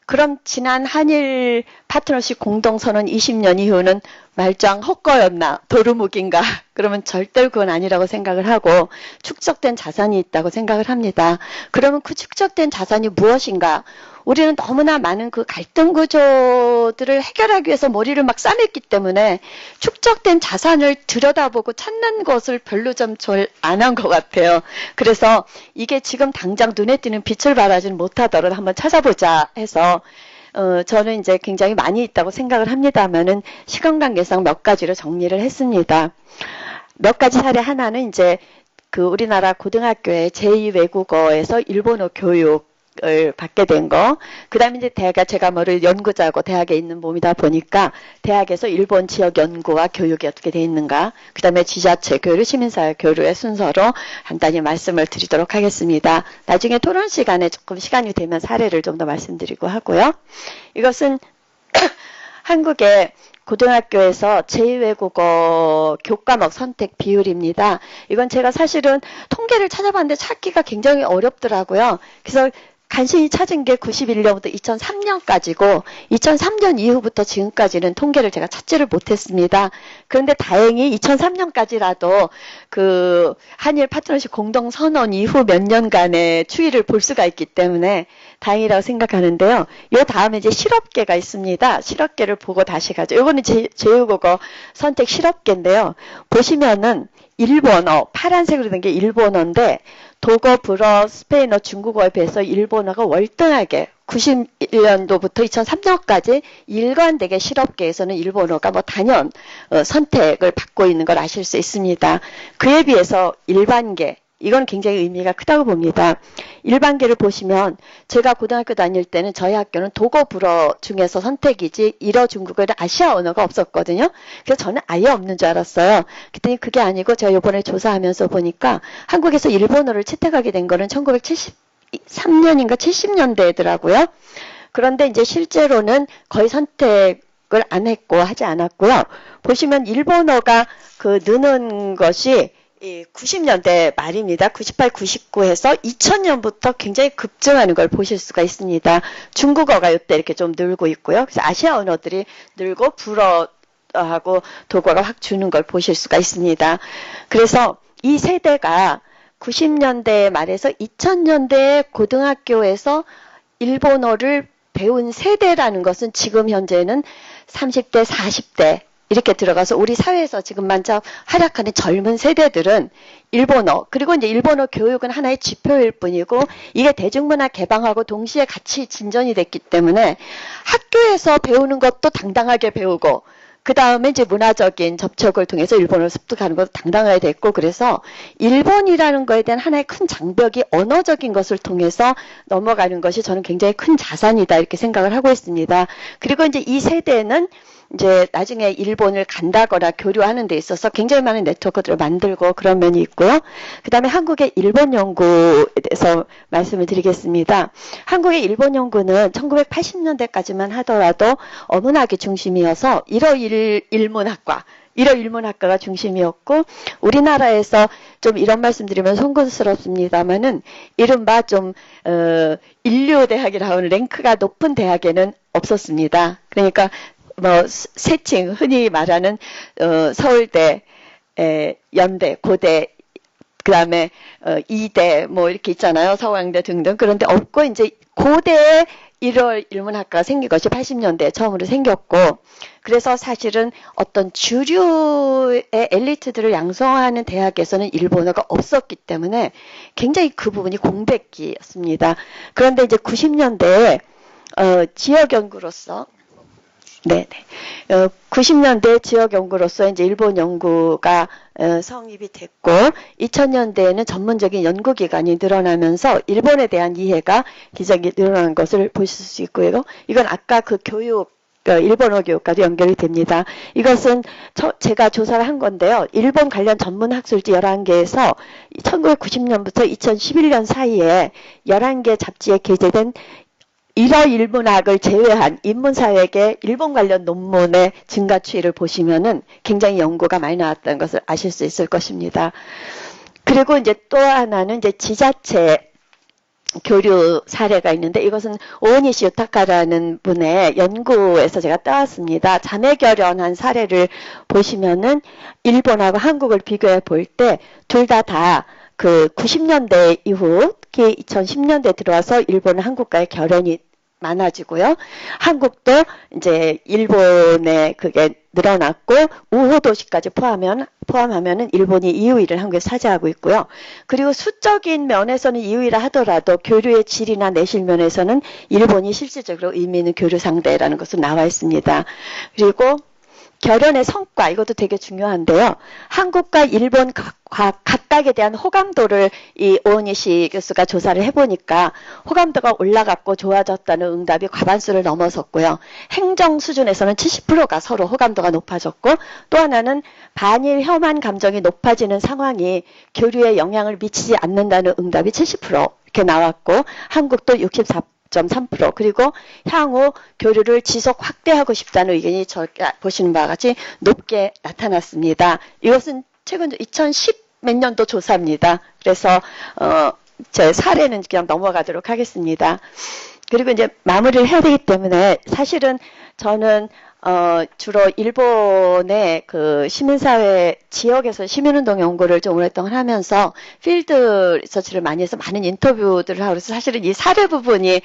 [SPEAKER 3] 그럼 지난 한일 파트너십 공동선언 20년 이후는 말짱 헛거였나 도루묵인가 그러면 절대 그건 아니라고 생각을 하고 축적된 자산이 있다고 생각을 합니다. 그러면 그 축적된 자산이 무엇인가? 우리는 너무나 많은 그 갈등 구조들을 해결하기 위해서 머리를 막 싸맸기 때문에 축적된 자산을 들여다보고 찾는 것을 별로 좀 안 한 것 같아요. 그래서 이게 지금 당장 눈에 띄는 빛을 발하지는 못하더라도 한번 찾아보자 해서 저는 이제 굉장히 많이 있다고 생각을 합니다만은 시간 관계상 몇 가지로 정리를 했습니다. 몇 가지 사례 하나는 이제 그 우리나라 고등학교의 제2외국어에서 일본어 교육을 받게 된 거. 그 다음에 이제 제가 뭐를 연구자고 대학에 있는 몸이다 보니까 대학에서 일본 지역 연구와 교육이 어떻게 돼 있는가. 그 다음에 지자체 교류, 시민사회 교류의 순서로 간단히 말씀을 드리도록 하겠습니다. 나중에 토론 시간에 조금 시간이 되면 사례를 좀 더 말씀드리고 하고요. 이것은 한국의 고등학교에서 제2외국어 교과목 선택 비율입니다. 이건 제가 사실은 통계를 찾아봤는데 찾기가 굉장히 어렵더라고요. 그래서 간신히 찾은 게 91년부터 2003년까지고 2003년 이후부터 지금까지는 통계를 제가 찾지를 못했습니다. 그런데 다행히 2003년까지라도 그 한일 파트너십 공동선언 이후 몇 년간의 추이를 볼 수가 있기 때문에 다행이라고 생각하는데요. 요 다음에 이제 실업계가 있습니다. 실업계를 보고 다시 가죠. 요거는 제2외국어 선택 실업계인데요. 보시면은 일본어, 파란색으로 된 게 일본어인데 독어, 불어, 스페인어, 중국어에 비해서 일본어가 월등하게 91년도부터 2003년까지 일관되게 실업계에서는 일본어가 뭐 단연 선택을 받고 있는 걸 아실 수 있습니다. 그에 비해서 일반계, 이건 굉장히 의미가 크다고 봅니다. 일반계를 보시면 제가 고등학교 다닐 때는 저희 학교는 독어, 불어 중에서 선택이지 일어, 중국어는 아시아 언어가 없었거든요. 그래서 저는 아예 없는 줄 알았어요. 그랬더니 그게 아니고 제가 이번에 조사하면서 보니까 한국에서 일본어를 채택하게 된 거는 1973년인가 70년대더라고요. 그런데 이제 실제로는 거의 선택을 안 했고 하지 않았고요. 보시면 일본어가 느는 것이 90년대 말입니다. 98, 99에서 2000년부터 굉장히 급증하는 걸 보실 수가 있습니다. 중국어가 이때 이렇게 좀 늘고 있고요. 그래서 아시아 언어들이 늘고 불어하고 독어가 확 주는 걸 보실 수가 있습니다. 그래서 이 세대가 90년대 말에서 2000년대 고등학교에서 일본어를 배운 세대라는 것은 지금 현재는 30대, 40대 이렇게 들어가서 우리 사회에서 지금 만짝 활약하는 젊은 세대들은 일본어, 그리고 이제 일본어 교육은 하나의 지표일 뿐이고 이게 대중문화 개방하고 동시에 같이 진전이 됐기 때문에 학교에서 배우는 것도 당당하게 배우고 그 다음에 이제 문화적인 접촉을 통해서 일본어를 습득하는 것도 당당하게 됐고 그래서 일본이라는 거에 대한 하나의 큰 장벽이 언어적인 것을 통해서 넘어가는 것이 저는 굉장히 큰 자산이다 이렇게 생각을 하고 있습니다. 그리고 이제 이 세대는 이제 나중에 일본을 간다거나 교류하는 데 있어서 굉장히 많은 네트워크들을 만들고 그런 면이 있고요. 그 다음에 한국의 일본 연구에 대해서 말씀을 드리겠습니다. 한국의 일본 연구는 1980년대까지만 하더라도 어문학이 중심이어서 일어일문학과 일어일문학과가 중심이었고 우리나라에서 좀 이런 말씀드리면 송구스럽습니다만은 이른바 좀 인류대학이라고 하는 랭크가 높은 대학에는 없었습니다. 그러니까 뭐 세칭 흔히 말하는 서울대, 연대, 고대 그다음에 이대 뭐 이렇게 있잖아요. 서강대 등등. 그런데 없고 이제 고대에 일어일문학과가 생긴 것이 80년대에 처음으로 생겼고 그래서 사실은 어떤 주류의 엘리트들을 양성하는 대학에서는 일본어가 없었기 때문에 굉장히 그 부분이 공백기였습니다. 그런데 이제 90년대에 지역 연구로서 네네. 90년대 지역 연구로서 이제 일본 연구가 성립이 됐고 2000년대에는 전문적인 연구기관이 늘어나면서 일본에 대한 이해가 기적이 늘어난 것을 보실 수 있고요. 이건 아까 그 교육 일본어 교육과도 연결이 됩니다. 이것은 제가 조사를 한 건데요. 일본 관련 전문 학술지 11개에서 1990년부터 2011년 사이에 11개 잡지에 게재된 일어일문학을 제외한 인문사회계 일본 관련 논문의 증가 추이를 보시면은 굉장히 연구가 많이 나왔다는 것을 아실 수 있을 것입니다. 그리고 이제 또 하나는 이제 지자체 교류 사례가 있는데 이것은 오니시 유타카라는 분의 연구에서 제가 따왔습니다. 자매결연한 사례를 보시면은 일본하고 한국을 비교해 볼 때 둘 다 그 90년대 이후 특히 2010년대 들어와서 일본은 한국과의 결연이 많아지고요. 한국도 이제 일본에 그게 늘어났고 우호 도시까지 포함하면은 일본이 2위를 한국에 차지하고 있고요. 그리고 수적인 면에서는 2위라 하더라도 교류의 질이나 내실 면에서는 일본이 실질적으로 의미 있는 교류 상대라는 것은 나와 있습니다. 그리고 결연의 성과 이것도 되게 중요한데요. 한국과 일본 각각에 대한 호감도를 이 오니시 교수가 조사를 해보니까 호감도가 올라갔고 좋아졌다는 응답이 과반수를 넘어섰고요. 행정 수준에서는 70%가 서로 호감도가 높아졌고 또 하나는 반일 혐한 감정이 높아지는 상황이 교류에 영향을 미치지 않는다는 응답이 70% 이렇게 나왔고 한국도 64.3% 그리고 향후 교류를 지속 확대하고 싶다는 의견이 저가 보시는 바와 같이 높게 나타났습니다. 이것은 최근 2010 몇 년도 조사입니다. 그래서 제 사례는 그냥 넘어가도록 하겠습니다. 그리고 이제 마무리를 해야 되기 때문에 사실은 저는 주로 일본의 그 시민사회 지역에서 시민운동 연구를 좀 오랫동안 하면서 필드 리서치를 많이 해서 많은 인터뷰들을 하고 그래서 사실은 이 사례 부분이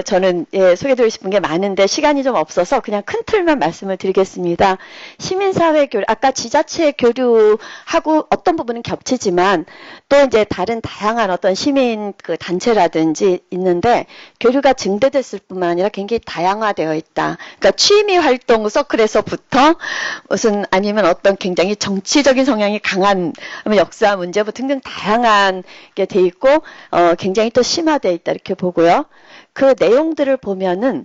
[SPEAKER 3] 저는 소개드리고 싶은 게 많은데 시간이 좀 없어서 그냥 큰 틀만 말씀을 드리겠습니다. 시민사회 교류, 아까 지자체 교류하고 어떤 부분은 겹치지만 또 이제 다른 다양한 어떤 시민 그 단체라든지 있는데 교류가 증대됐을 뿐만 아니라 굉장히 다양화되어 있다. 그러니까 취미 활동 서클에서부터 무슨 아니면 어떤 굉장히 정치적인 성향이 강한 역사 문제부터 등등 다양한 게 돼 있고 굉장히 또 심화되어 있다 이렇게 보고요. 그 내용들을 보면은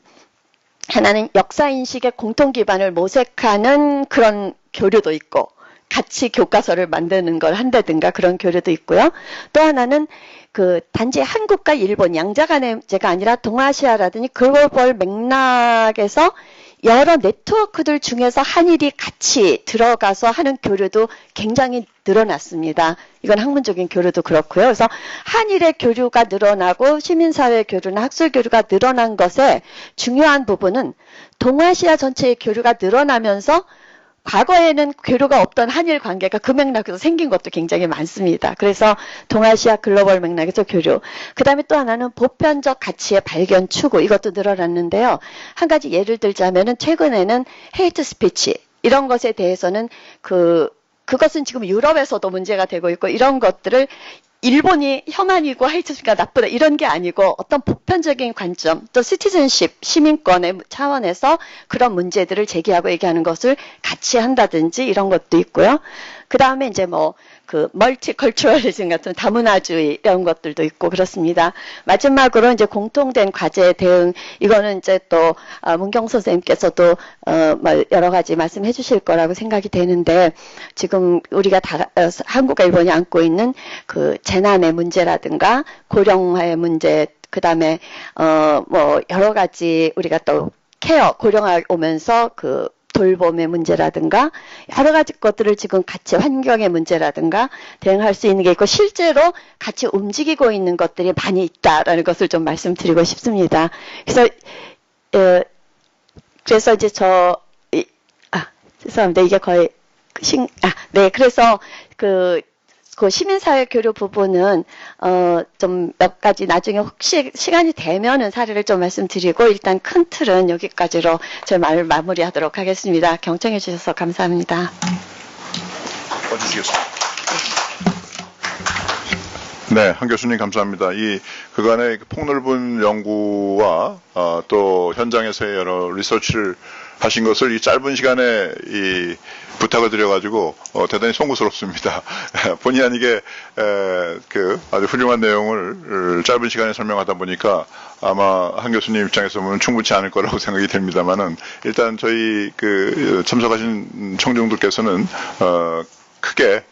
[SPEAKER 3] 하나는 역사 인식의 공통 기반을 모색하는 그런 교류도 있고 같이 교과서를 만드는 걸 한다든가 그런 교류도 있고요. 또 하나는 그 단지 한국과 일본 양자 간의 문제가 아니라 동아시아라든지 글로벌 맥락에서 여러 네트워크들 중에서 한일이 같이 들어가서 하는 교류도 굉장히 늘어났습니다. 이건 학문적인 교류도 그렇고요. 그래서 한일의 교류가 늘어나고 시민사회 교류나 학술 교류가 늘어난 것의 중요한 부분은 동아시아 전체의 교류가 늘어나면서 과거에는 교류가 없던 한일 관계가 그 맥락에서 생긴 것도 굉장히 많습니다. 그래서 동아시아 글로벌 맥락에서 교류. 그 다음에 또 하나는 보편적 가치의 발견 추구. 이것도 늘어났는데요. 한 가지 예를 들자면은 최근에는 헤이트 스피치. 이런 것에 대해서는 그것은 지금 유럽에서도 문제가 되고 있고 이런 것들을 일본이 혐한이고 하이트스가 나쁘다 이런 게 아니고 어떤 보편적인 관점 또 시티즌십 시민권의 차원에서 그런 문제들을 제기하고 얘기하는 것을 같이 한다든지 이런 것도 있고요. 그 다음에 이제 뭐 그 멀티컬처럴리즘 같은 다문화주의 이런 것들도 있고 그렇습니다. 마지막으로 이제 공통된 과제 대응 이거는 이제 또 문경 선생님께서도 뭐 여러 가지 말씀해 주실 거라고 생각이 되는데 지금 우리가 한국과 일본이 안고 있는 그 재난의 문제라든가 고령화의 문제 그다음에 뭐 여러 가지 우리가 또 케어 고령화 오면서 그 돌봄의 문제라든가 여러 가지 것들을 지금 같이 환경의 문제라든가 대응할 수 있는 게 있고 실제로 같이 움직이고 있는 것들이 많이 있다라는 것을 좀 말씀드리고 싶습니다. 그래서 이제 죄송합니다. 이게 거의 네. 그래서 그 시민사회 교류 부분은 좀 몇 가지 나중에 혹시 시간이 되면은 사례를 좀 말씀드리고 일단 큰 틀은 여기까지로 제 말을 마무리하도록 하겠습니다. 경청해 주셔서 감사합니다.
[SPEAKER 1] 와주시겠습니다. 네, 한 교수님 감사합니다. 이 그간의 폭넓은 연구와 또 현장에서의 여러 리서치를 하신 것을 이 짧은 시간에 이 부탁을 드려가지고 대단히 송구스럽습니다. 본의 아니게 그 아주 훌륭한 내용을 짧은 시간에 설명하다 보니까 아마 한 교수님 입장에서 보면 충분치 않을 거라고 생각이 됩니다만은 일단 저희 그 참석하신 청중들께서는 크게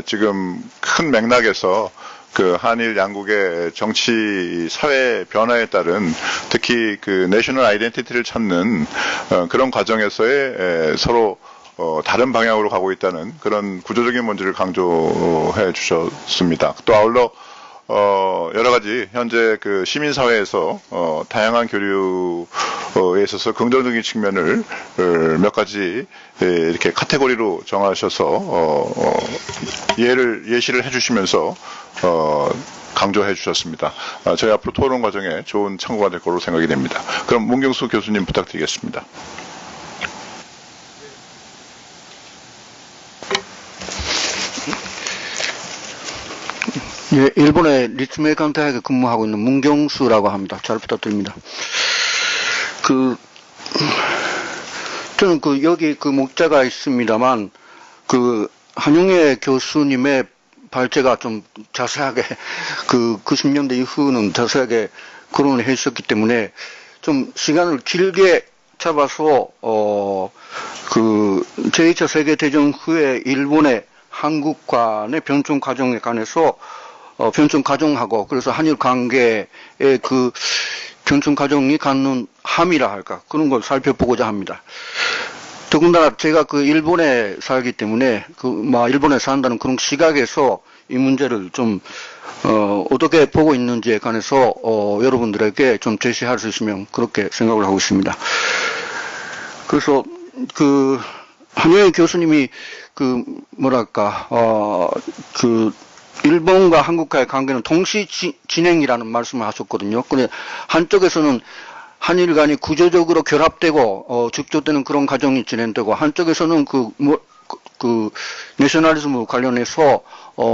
[SPEAKER 1] 지금 큰 맥락에서 그 한일 양국의 정치 사회 변화에 따른 특히 그 내셔널 아이덴티티를 찾는 그런 과정에서의 서로 다른 방향으로 가고 있다는 그런 구조적인 문제를 강조해 주셨습니다. 또 아울러 여러 가지 현재 그 시민사회에서 다양한 교류에 있어서 긍정적인 측면을 몇 가지 이렇게 카테고리로 정하셔서 예시를 해주시면서 강조해 주셨습니다. 저희 앞으로 토론 과정에 좋은 참고가 될 거로 생각이 됩니다. 그럼 문경수 교수님 부탁드리겠습니다.
[SPEAKER 4] 예, 일본의 리츠메이칸 대학에 근무하고 있는 문경수라고 합니다. 잘 부탁드립니다. 저는 여기 목자가 있습니다만, 한용애 교수님의 발제가 좀 자세하게, 90년대 이후는 자세하게 거론을 해 주셨기 때문에, 좀 시간을 길게 잡아서, 제2차 세계대전 후에 일본의 한국 간의 변종 과정에 관해서 변종 과정하고 그래서 한일 관계의 변종 과정이 갖는 함이라 할까 그런 걸 살펴보고자 합니다. 더군다나 제가 일본에 살기 때문에 일본에 산다는 그런 시각에서 이 문제를 좀 어떻게 보고 있는지에 관해서 여러분들에게 좀 제시할 수 있으면 그렇게 생각을 하고 있습니다. 그래서 한효희 교수님이 일본과 한국과의 관계는 동시 진행이라는 말씀을 하셨거든요. 근데 한쪽에서는 한일 간이 구조적으로 결합되고 직조되는 그런 과정이 진행되고 한쪽에서는 내셔널리즘 관련해서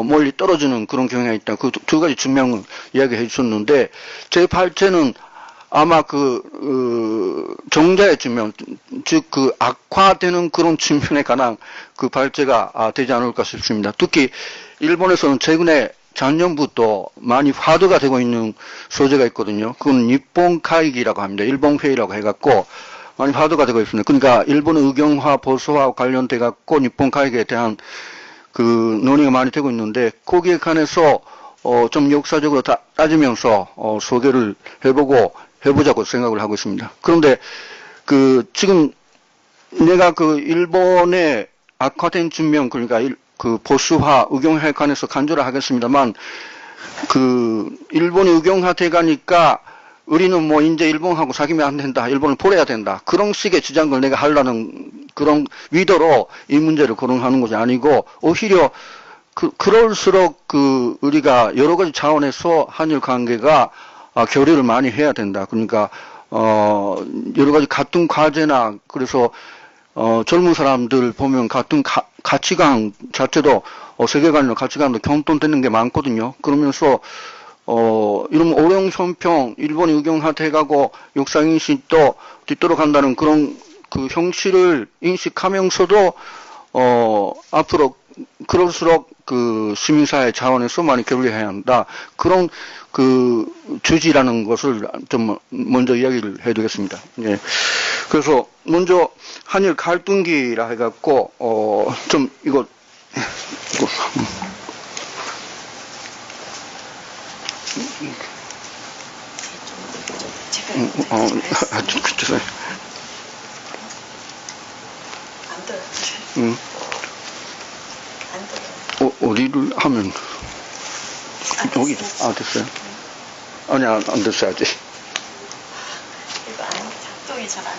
[SPEAKER 4] 멀리 떨어지는 그런 경향이 있다. 그 두 가지 증명을 이야기해 주셨는데 제 발제는 아마 정자의 측면, 즉 악화되는 그런 측면에 관한 발제가 되지 않을까 싶습니다. 특히 일본에서는 최근에 작년부터 많이 화두가 되고 있는 소재가 있거든요. 그건 일본 카이기라고 합니다. 일본 회의라고 해갖고 많이 화두가 되고 있습니다. 그러니까 일본의 의경화, 보수화와 관련돼 갖고 일본 카이기에 대한 논의가 많이 되고 있는데 거기에 관해서 좀 역사적으로 따지면서 소개를 해보자고 생각을 하고 있습니다. 그런데 지금 내가 일본의 악화된 측면 그러니까 보수화, 의경화에 관해서 간주를 하겠습니다만 일본이 의경화 돼가니까 우리는 이제 일본하고 사귀면 안 된다, 일본을 버려야 된다 그런 식의 주장을 내가 하려는 그런 위도로 이 문제를 거론하는 것이 아니고 오히려 그럴수록 우리가 여러 가지 차원에서 한일 관계가 교류를 많이 해야 된다. 그러니까 여러 가지 같은 과제나 그래서 젊은 사람들 보면 같은 가치관 자체도 세계관이나 가치관도 공통되는 게 많거든요. 그러면서 이런 어려운 현평, 일본이 의경화돼가고 역사인식도 뒤떨어 간다는 그런 형식을 인식하면서도 앞으로 그럴수록 시민사회 차원에서 많이 교류해야 한다. 그런 주지라는 것을 좀 먼저 이야기를 해두겠습니다. 예. 그래서 먼저 한일 갈등기라 해갖고 좀 이거
[SPEAKER 3] 떠요.
[SPEAKER 4] 응.
[SPEAKER 3] 안 떠요.
[SPEAKER 4] 어디를 하면 여기
[SPEAKER 3] 됐어요.
[SPEAKER 4] 됐어요. 아니 안 됐어요 아직.
[SPEAKER 3] 이거 안 작동이 잘 안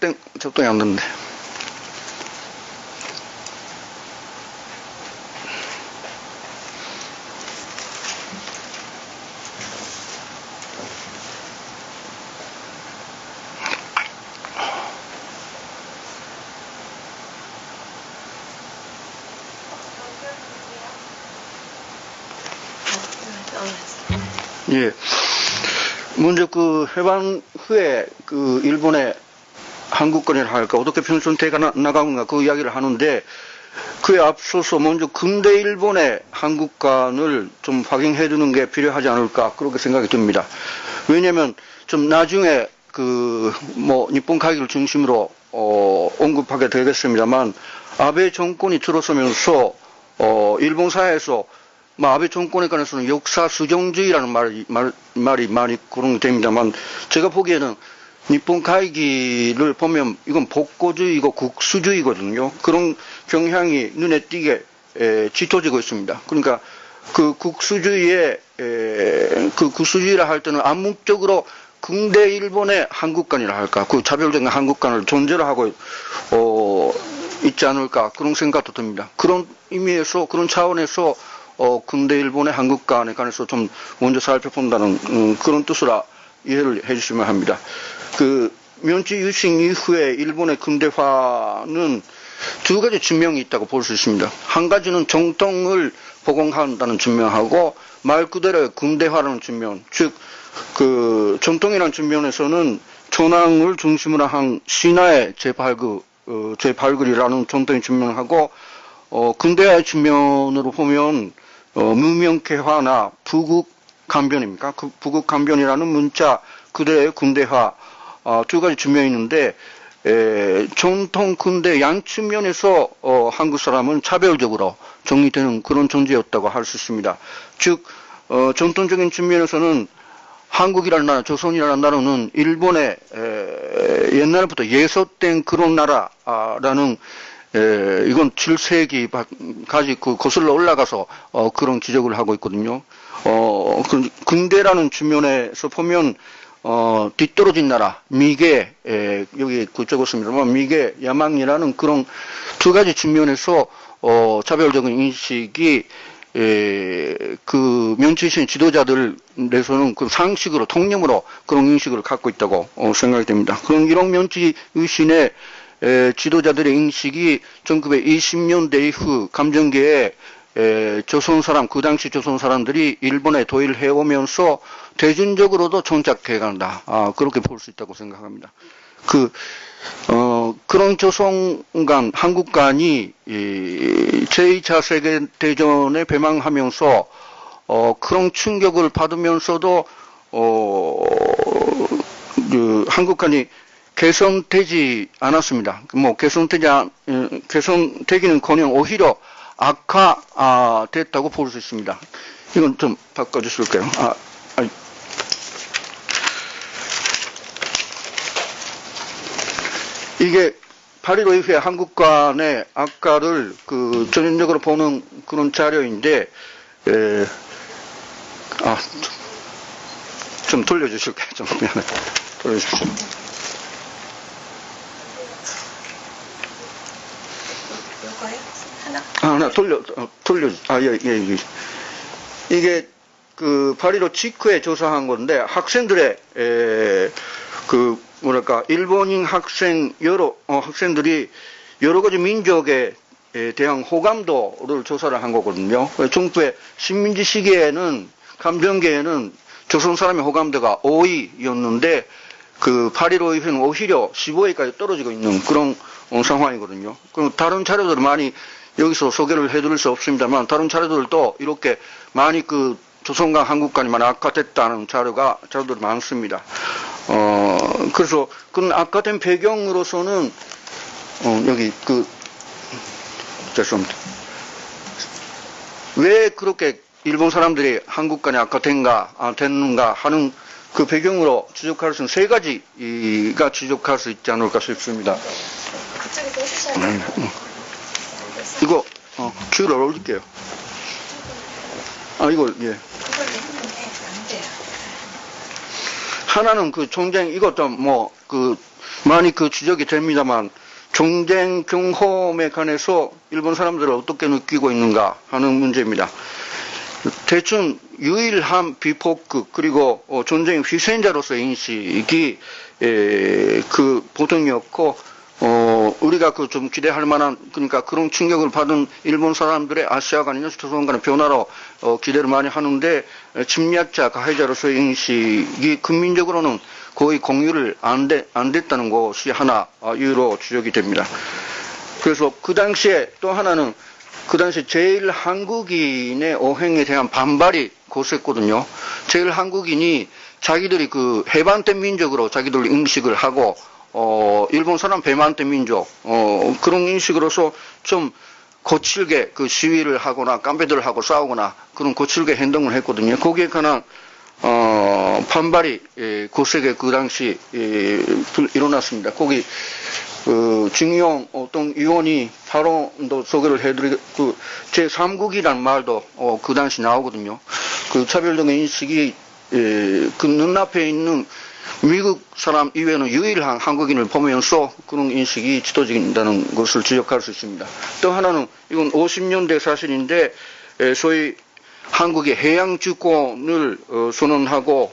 [SPEAKER 3] 돼.
[SPEAKER 4] 작동이 안 됐는데. 예. 먼저 그 해방 후에 그 일본의 한국권이라 할까 어떻게 편선태가 나가는가 그 이야기를 하는데 그에 앞서서 먼저 근대 일본의 한국관을 좀 확인해 두는 게 필요하지 않을까 그렇게 생각이 듭니다. 왜냐면 좀 나중에 그 뭐 일본 가기를 중심으로 언급하게 되겠습니다만 아베 정권이 들어서면서 일본 사회에서 아베 정권에 관해서는 역사 수정주의라는 말이 많이 거론됩니다만 제가 보기에는 일본 가이기를 보면 이건 복고주의고 국수주의거든요. 그런 경향이 눈에 띄게 짙어지고 있습니다. 그러니까 그 국수주의의 그 국수주의라 할 때는 암묵적으로 근대 일본의 한국관이라 할까 그 차별적인 한국관을 존재로 하고 있지 않을까 그런 생각도 듭니다. 그런 의미에서 그런 차원에서 근대 일본의 한국관에 관해서 좀 먼저 살펴본다는 그런 뜻으로 이해를 해주시면 합니다. 그 면치 유신 이후에 일본의 근대화는 두 가지 증명이 있다고 볼 수 있습니다. 한 가지는 정통을 복원한다는 증명하고 말 그대로 근대화라는 증명, 즉 그 정통이라는 측면에서는 천황을 중심으로 한 신화의 재발굴이라는 정통의 측면하고 근대화의 측면으로 보면 무명개화나 부국간변입니까? 그 부국간변이라는 문자 그대의 근대화 두 가지 측면이 있는데 전통 근대 양 측면에서 한국 사람은 차별적으로 정리되는 그런 존재였다고 할 수 있습니다. 즉 전통적인 측면에서는 한국이라는 나라, 조선이라는 나라는 일본의 옛날부터 예속된 그런 나라라는 이건 7세기까지 거슬러 올라가서 그런 지적을 하고 있거든요. 근대라는 측면에서 보면 뒤떨어진 나라, 미개, 여기 적었습니다만 미개, 야망이라는 그런 두 가지 측면에서 차별적인 인식이 그 면치신 지도자들 내에서는 그 상식으로 통념으로 그런 인식을 갖고 있다고 생각이 됩니다. 그런 이런 면치 유신의 지도자들의 인식이 1920년대 이후 감정계에 조선 사람, 그 당시 조선 사람들이 일본에 도의를 해오면서 대중적으로도 정착해 간다. 그렇게 볼 수 있다고 생각합니다. 그런 조선간, 한국간이 제2차 세계대전에 배망하면서 그런 충격을 받으면서도 한국간이 개선되지 않았습니다. 개선되기는커녕 오히려 악화됐다고 볼 수 있습니다. 이건 좀 바꿔주실까요? 이게 8.15 이후에 한국관의 악화를 전형적으로 보는 그런 자료인데, 좀 돌려주실까요? 좀 미안해. 돌려주십시오.
[SPEAKER 3] 이거요? 하나?
[SPEAKER 4] 하나 예. 이게 8.15 직후에 조사한 건데, 학생들의, 일본인 학생들이 여러 가지 민족에 대한 호감도를 조사를 한 거거든요. 중부의 식민지 시기에는, 감정계에는 조선 사람의 호감도가 5위였는데, 8.15 이후에는 오히려 15위까지 떨어지고 있는 그런 상황이거든요. 그럼 다른 자료들을 많이 여기서 소개를 해드릴 수 없습니다만, 다른 자료들도 이렇게 많이 조선과 한국간이 많이 악화됐다는 자료들이 많습니다. 그래서 그런 악화된 배경으로서는 여기 죄송합니다. 왜 그렇게 일본 사람들이 한국간이 됐는가 하는 그 배경으로 지적할 수 있는 세 가지가 지적할 수 있지 않을까 싶습니다. 이거 큐를 올릴게요. 이걸 예. 하나는 그 전쟁 이것도 뭐 많이 지적이 됩니다만 전쟁 경험에 관해서 일본 사람들은 어떻게 느끼고 있는가 하는 문제입니다. 대충 유일한 비폭극 그리고 전쟁 희생자로서의 인식이 보통이었고 우리가 좀 기대할 만한 그러니까 그런 충격을 받은 일본 사람들의 아시아간이나 조선간의 변화로 기대를 많이 하는데 침략자 가해자로서의 인식이 국민적으로는 거의 공유를 안 됐다는 것이 하나 이유로 지적이 됩니다. 그래서 그 당시에 또 하나는 그 당시 제일 한국인의 어행에 대한 반발이 거셌거든요. 제일 한국인이 자기들이 해반대 민족으로 자기들 인식을 하고 일본 사람 배만대 민족 그런 인식으로서 좀 거칠게 시위를 하거나 깜배들을 하고 싸우거나 그런 거칠게 행동을 했거든요. 거기에 관한 반발이 거세게 그 당시 일어났습니다. 거기 중용 어떤 의원이 발언도 소개를 해드리고 제3국이라는 말도 그 당시 나오거든요. 차별적인 인식이 그 눈앞에 있는 미국 사람 이외에는 유일한 한국인을 보면서 그런 인식이 짙어진다는 것을 지적할 수 있습니다. 또 하나는 이건 50년대 사실인데 소위 한국의 해양 주권을 선언하고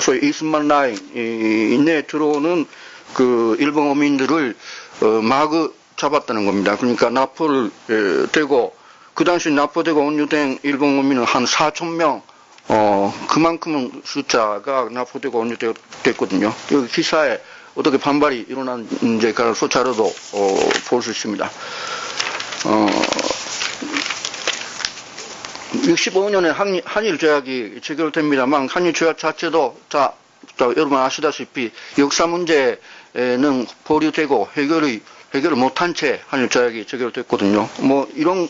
[SPEAKER 4] 소위 이스만 라인에 들어오는 일본 어민들을 마구 잡았다는 겁니다. 그러니까 납포를 되고 그 당시 납포되고 온유된 일본 어민은 한 4,000명 그만큼은 숫자가 납포되고 온유됐거든요. 여기 기사에 어떻게 반발이 일어난지에 관해서 자료도 볼 수 있습니다. 65년에 한일 조약이 체결됩니다만 한일 조약 자체도 여러분 아시다시피 역사 문제는 보류되고 해결을 못한 채 한일 조약이 체결됐거든요. 뭐 이런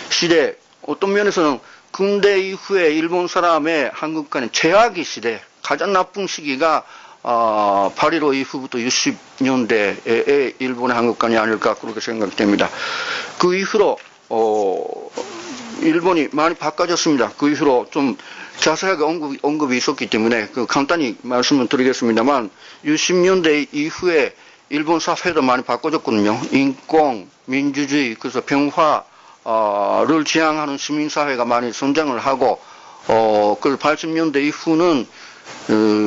[SPEAKER 4] 시대 어떤 면에서는 근대 이후에 일본 사람의 한국 간의 제약의 시대 가장 나쁜 시기가 8.15 이후부터 60년대의 일본의 한국 간이 아닐까 그렇게 생각됩니다. 그 이후로 일본이 많이 바꿔졌습니다. 그 이후로 좀 자세하게 언급이 있었기 때문에 간단히 말씀을 드리겠습니다만 60년대 이후에 일본 사회도 많이 바꿔졌거든요. 인권, 민주주의, 그래서 평화를 지향하는 시민사회가 많이 성장을 하고 그 80년대 이후는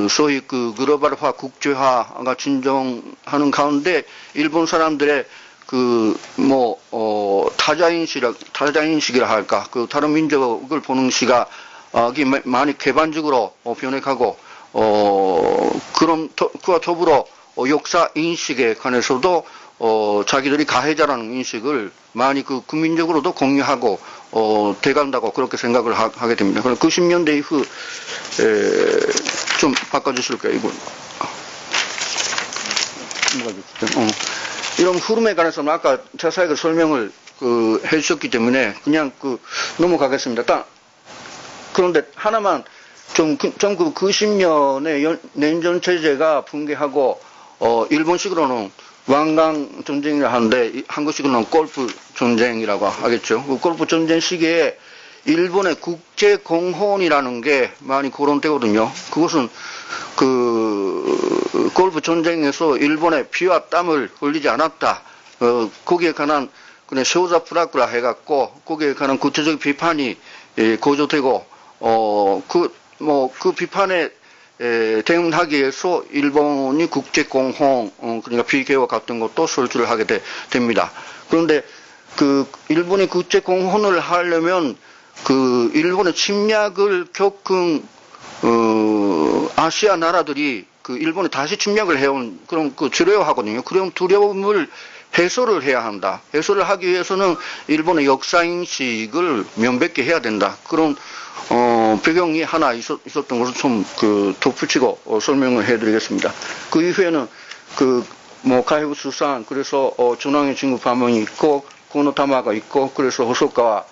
[SPEAKER 4] 소위 글로벌화, 국제화가 진정하는 가운데 일본 사람들의 타자인식이라 할까, 다른 민족을 보는 시각이 많이 개방적으로 변해가고, 그와 더불어 역사 인식에 관해서도 자기들이 가해자라는 인식을 많이 국민적으로도 공유하고 돼간다고 그렇게 생각을 하게 됩니다. 그럼 90년대 이후 좀 바꿔주실까요? 이거 이런 흐름에 관해서는 아까 자세하게 설명을 해주셨기 때문에 그냥 넘어가겠습니다. 그런데 하나만 좀 90년에 냉전 체제가 붕괴하고 일본식으로는 완강 전쟁이라 하는데 한국식으로는 골프 전쟁이라고 하겠죠. 그 골프 전쟁 시기에 일본의 국제 공헌이라는 게 많이 거론되거든요. 그것은 골프 전쟁에서 일본의 피와 땀을 흘리지 않았다. 거기에 관한 그냥 쇼자 프라크라 해갖고 거기에 관한 구체적인 비판이 고조되고 그 비판에 대응하기 위해서 일본이 국제 공헌 그러니까 비계와 같은 것도 설치를 하게 됩니다. 그런데 일본이 국제 공헌을 하려면 일본의 침략을 겪은 아시아 나라들이 일본에 다시 침략을 해온 그런 두려워하거든요. 그런 두려움을 해소를 해야 한다. 해소를 하기 위해서는 일본의 역사 인식을 명백히 해야 된다. 그런 배경이 하나 있었던 것을 좀 덧붙이고 설명을 해드리겠습니다. 그 이후에는 가해부 수산 그래서 중앙의 진구 반문이 있고 고노타마가 있고 그래서 호소카와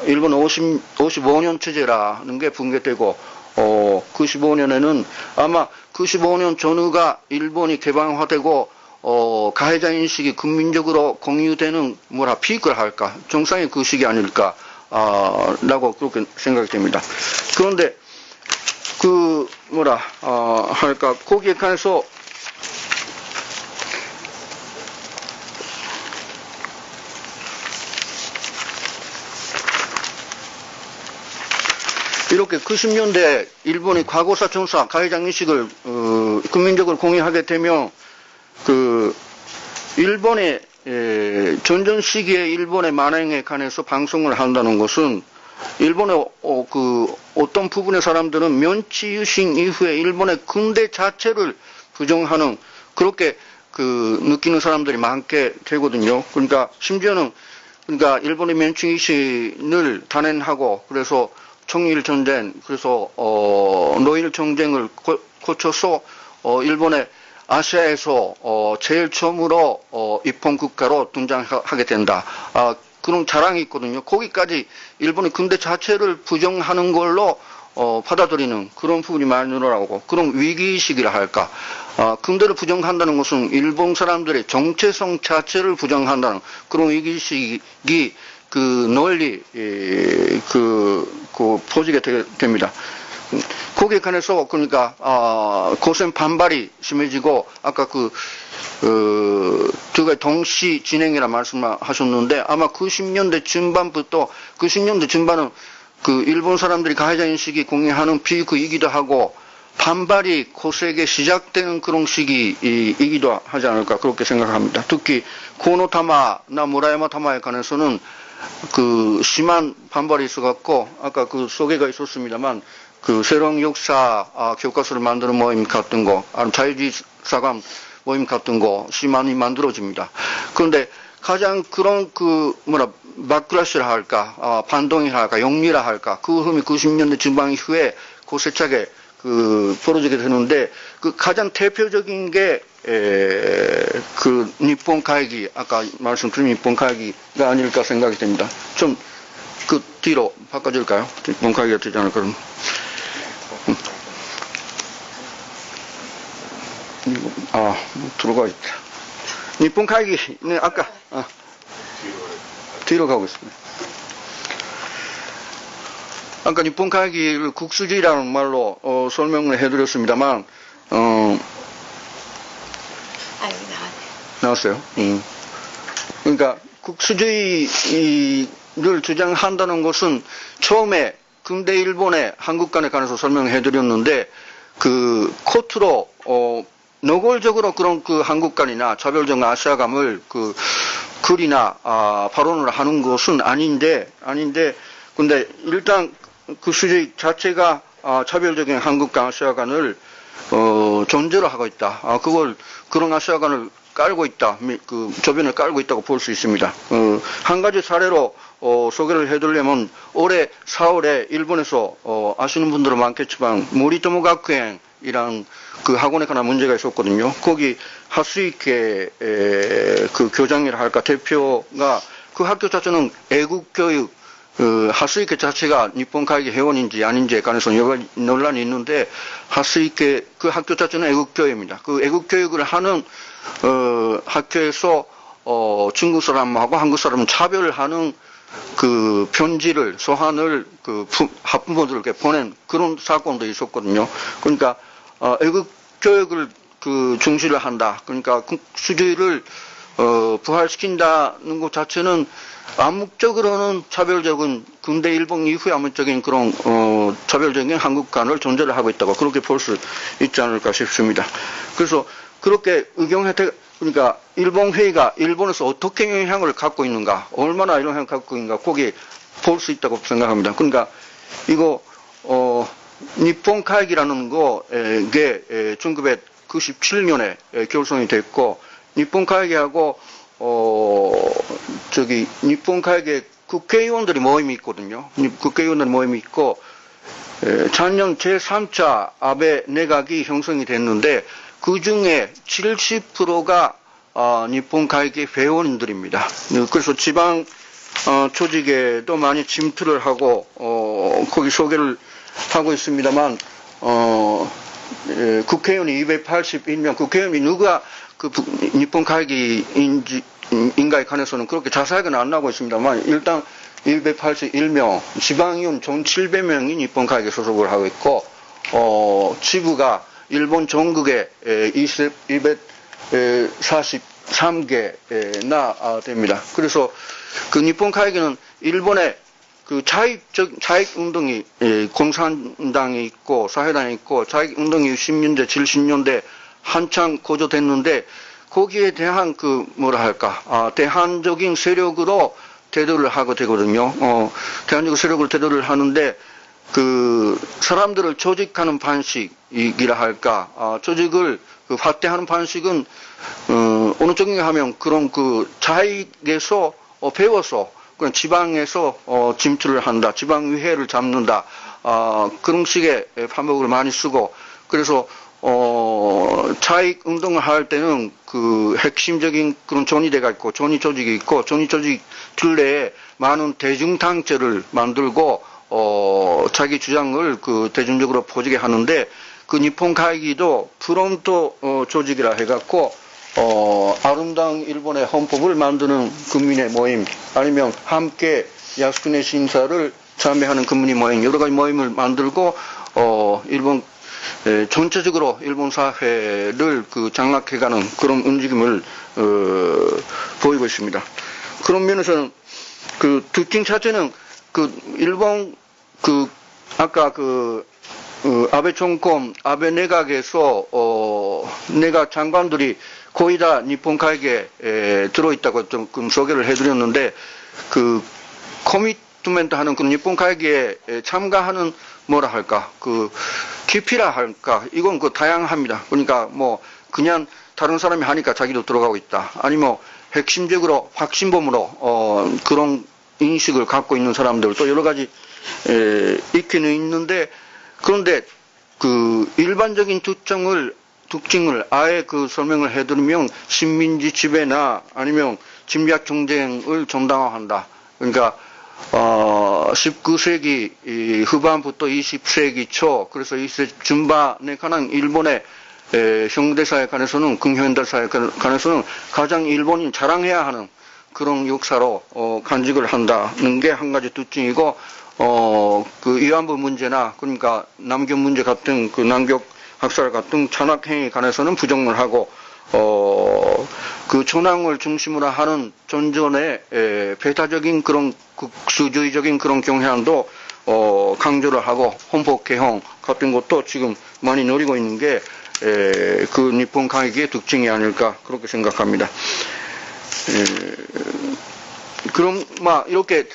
[SPEAKER 4] 일본 55년 체제라는 게 붕괴되고 95년에는 아마 95년 전후가 일본이 개방화되고 가해자 인식이 국민적으로 공유되는 비극을 할까 정상의 그 식이 아닐까 라고 그렇게 생각이 됩니다. 그런데 할까 거기에 관해서 이렇게 90년대 일본의 과거사 전사 가해자 인식을 국민적으로 공유하게 되면 일본의 전전 시기에 일본의 만행에 관해서 방송을 한다는 것은 일본의 어떤 부분의 사람들은 면치 유신 이후에 일본의 군대 자체를 부정하는 그렇게 느끼는 사람들이 많게 되거든요. 그러니까 심지어는 일본의 면치 유신을 단행하고 그래서 청일 전쟁 그래서 노일 전쟁을 거쳐서 일본의 아시아에서 제일 처음으로 입헌 국가로 등장하게 된다. 그런 자랑이 있거든요. 거기까지 일본의 군대 자체를 부정하는 걸로 받아들이는 그런 부분이 많이 늘어나고 그런 위기의식이라 할까. 군대를 부정한다는 것은 일본 사람들의 정체성 자체를 부정한다는 그런 위기의식이 널리 포지게 됩니다. 거기에 관해서 그러니까 고생 반발이 심해지고 아까 두 가지 동시 진행이라 말씀하셨는데 아마 90년대 중반부터 90년대 중반은 일본 사람들이 가해자 인식이 공유하는 피크이기도 하고 반발이 고세게 시작되는 그런 시기이기도 하지 않을까 그렇게 생각합니다. 특히 고노타마나 무라야마 타마에 관해서는 심한 반발이 있어갖고 아까 소개가 있었습니다만 새로운 역사 교과서를 만드는 모임 같은 거, 자유주의 사관 모임 같은 거 심한이 만들어집니다. 그런데 가장 그런 바클래시라 할까, 반동이라 할까, 용리라 할까, 그 흐름이 90년대 중반 이후에 고세차게 벌어지게 되는데 가장 대표적인 게 니폰 가해기 아까 말씀드린 니폰 가해기가 아닐까 생각이 됩니다. 좀 뒤로 바꿔줄까요? 니폰 가해기가 되지 않을까 그럼. 들어가 있다. 니폰 가해기는 아까 뒤로 가고 있습니다. 아까 니폰 가해기를 국수주의라는 말로 설명을 해드렸습니다만 나왔어요. 그러니까 국수주의를 주장한다는 것은 처음에 근대 일본의 한국 간에 관해서 설명해드렸는데 코트로 노골적으로 그런 한국 간이나 차별적 아시아감을 글이나 발언을 하는 것은 아닌데 근데 일단 국수주의 자체가 차별적인 한국과 아시아간을 존재로 하고 있다. 그런 아시아간을 깔고 있다. 저변을 깔고 있다고 볼 수 있습니다. 한 가지 사례로 소개를 해드리려면 올해 4월에 일본에서 아시는 분들은 많겠지만 모리토모 학園이란 학원에 관한 문제가 있었거든요. 거기 하스이케 교장이라 할까 대표가 학교 자체는 애국교육 하스이케 자체가 니폰 가해기 회원인지 아닌지에 관해서 논란이 있는데 하스이케 학교 자체는 애국교육입니다. 애국교육을 하는 학교에서 중국 사람하고 한국 사람은 차별을 하는 편지를 소한을 학부모들에게 보낸 그런 사건도 있었거든요. 그러니까 애국교육을 중시를 한다. 그러니까 국수주의를 부활시킨다는 것 자체는 암묵적으로는 차별적인 근대 일본 이후의 암묵적인 그런 차별적인 한국간을 존재를 하고 있다고 그렇게 볼 수 있지 않을까 싶습니다. 그래서 그렇게 그러니까 일본 회의가 일본에서 어떻게 영향을 갖고 있는가, 얼마나 영향을 갖고 있는가 거기에 볼 수 있다고 생각합니다. 그러니까 이거 니폰 가해기라는 거게 1997년에 결성이 됐고 니폰 가해기하고 니폰 가해기 국회의원들이 모임이 있거든요. 국회의원들 모임이 있고 작년 제3차 아베 내각이 형성이 됐는데 그 중에 70%가 니폰 가해기 회원들입니다. 그래서 지방 조직에도 많이 침투를 하고 거기 소개를 하고 있습니다만 국회의원이 281명, 국회의원이 누가 일본 가해인가에 관해서는 그렇게 자세하게는 안 나오고 있습니다만 일단 181명, 지방의원 전 700명이 일본 가해에 소속을 하고 있고 지부가 일본 전국에 243개나 됩니다. 그래서 그 일본 가해는 일본의 그 자익 운동이 공산당이 있고 사회당이 있고 자익 운동이 60년대 70년대 한창 고조됐는데 거기에 대한 그 뭐라 할까 대한적인 세력으로 대두를 하고 되거든요. 대한적인 세력으로 대두를 하는데 그 사람들을 조직하는 방식이라 할까 조직을 그 확대하는 방식은 어느 쪽인가 하면 그런 그 자익에서 배워서 그냥 지방에서 진출을 한다, 지방의회를 잡는다 그런 식의 방법을 많이 쓰고 그래서 자익 운동을 할 때는 그 핵심적인 그런 전위대가 있고 전위 조직이 있고 전위 조직 둘레에 많은 대중단체를 만들고 자기 주장을 그 대중적으로 퍼지게 하는데 그 니폰 가이기도 프론토 조직이라 해갖고 아름다운 일본의 헌법을 만드는 국민의 모임 아니면 함께 야스쿠네 신사를 참여하는 국민의 모임 여러 가지 모임을 만들고 일본 전체적으로 일본 사회를 그 장악해가는 그런 움직임을 보이고 있습니다. 그런 면에서는 그 특징 자체는 그 일본 그 아까 그 아베 정권 아베 내각에서 내각 장관들이 거의 다 니폰 가해에 들어있다고 좀 소개를 해드렸는데 그 커미트멘트 하는 그 니폰 가해에 참가하는 뭐라 할까 그 깊이라 할까 이건 그 다양합니다. 그러니까 뭐 그냥 다른 사람이 하니까 자기도 들어가고 있다. 아니면 핵심적으로 확신범으로 그런 인식을 갖고 있는 사람들 또 여러 가지 있기는 있는데 그런데 그 일반적인 특징을 아예 그 설명을 해드리면 식민지 지배나 아니면 침략 경쟁을 정당화한다. 그러니까 19세기 후반부터 20세기 초 그래서 20세기 중반에 관한 일본의 현대사에 관해서는 근현대사에 관해서는 가장 일본이 자랑해야 하는 그런 역사로 간직을 한다는 게 한 가지 특징이고 그 위안부 문제나 그러니까 남경 문제 같은 그 남격 학살 같은 잔악행위에 관해서는 부정을 하고 그 전황을 중심으로 하는 전전의 배타적인 그런 국수주의적인 그런 경향도 강조를 하고 헌법 개헌 같은 것도 지금 많이 노리고 있는 게 그 니폰 가해의 특징이 아닐까 그렇게 생각합니다. 그럼 막 이렇게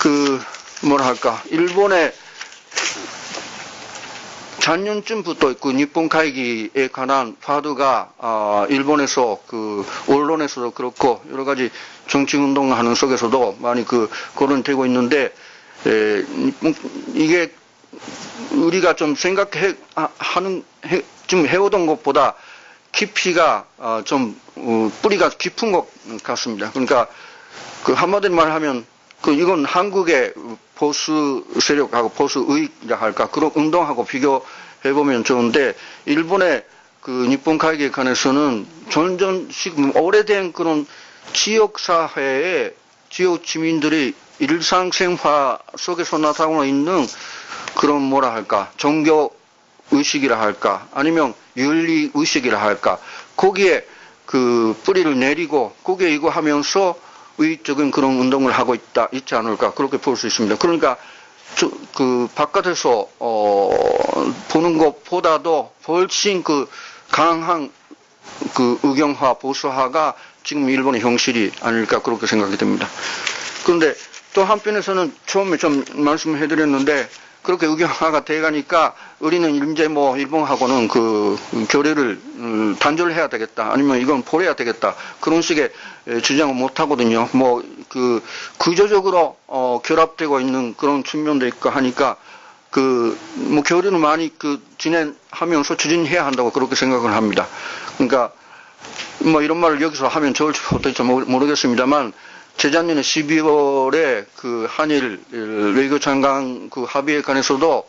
[SPEAKER 4] 그 뭐라 할까 일본의 작년쯤부터 그 니폰 가해에 관한 파도가 일본에서 그 언론에서도 그렇고 여러 가지 정치 운동하는 속에서도 많이 그 거론되고 있는데 이게 우리가 좀 좀 해오던 것보다 깊이가 좀 뿌리가 깊은 것 같습니다. 그러니까 그 한마디로 말하면 그 이건 한국의 보수 세력하고 보수 의익이라 할까 그런 운동하고 비교해 보면 좋은데 일본의 그 니폰 가해에 관해서는 전전식 오래된 그런 지역 사회의 지역 주민들이 일상생활 속에서 나타나고 있는 그런 뭐라 할까 종교 의식이라 할까 아니면 윤리 의식이라 할까 거기에 그 뿌리를 내리고 거기에 이거 하면서 의익적인 그런 운동을 하고 있지 않을까 그렇게 볼 수 있습니다. 그러니까 그 바깥에서 보는 것보다도 훨씬 그 강한 그 의경화 보수화가 지금 일본의 형실이 아닐까 그렇게 생각이 됩니다. 그런데 또 한편에서는 처음에 좀 말씀해 드렸는데 그렇게 의경화가 돼가니까 우리는 이제 뭐 일본하고는 그 교류를 단절을 해야 되겠다 아니면 이건 포기해야 되겠다 그런 식의 주장을 못 하거든요. 뭐 그 구조적으로 결합되고 있는 그런 측면도 있고 하니까 그 뭐 교류를 많이 그 진행하면서 추진해야 한다고 그렇게 생각을 합니다. 그러니까 뭐 이런 말을 여기서 하면 좋을지 어떨지 모르겠습니다만 재작년에 12월에 그 한일 외교장관 그 합의에 관해서도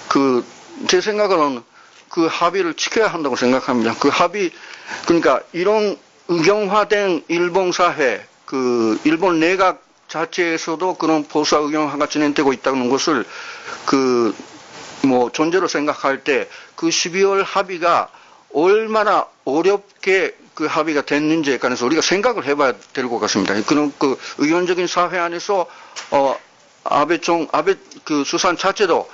[SPEAKER 4] 그 제 생각으로는 그 합의를 지켜야 한다고 생각합니다. 그 합의, 그러니까 이런 의경화된 일본 사회, 그 일본 내각 자체에서도 그런 보수화 의경화가 진행되고 있다는 것을 존재로 생각할 때 그 12월 합의가 얼마나 어렵게 그 합의가 됐는지에 관해서 우리가 생각을 해봐야 될 것 같습니다. 그런 그 의견적인 사회 안에서 아베 그 수상 자체도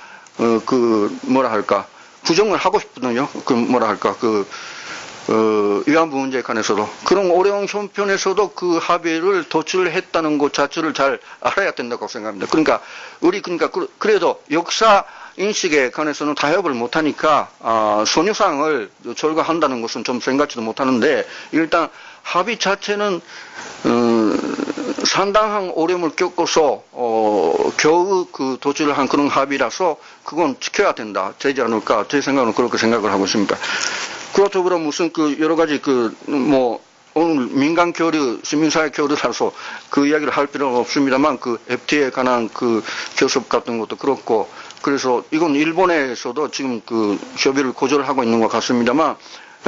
[SPEAKER 4] 부정을 하고 싶거든요. 위안부 문제에 관해서도 그런 어려운 형편에서도 그 합의를 도출했다는 것 자체를 잘 알아야 된다고 생각합니다. 그래도 역사 인식에 관해서는 타협을 못하니까 선유상을 철거한다는 것은 좀 생각지도 못하는데 일단 합의 자체는 상당한 어려움을 겪어서 겨우 그 도출을 한 그런 합의라서 그건 지켜야 되지 않을까 제 생각은 그렇게 생각을 하고 있습니다. 그렇다고 무슨 여러 가지 오늘 민간 교류, 시민사회 교류라서 그 이야기를 할 필요는 없습니다만 FTA에 관한 교섭 같은 것도 그렇고 그래서 이건 일본에서도 지금 협의를 고조하고 있는 것 같습니다만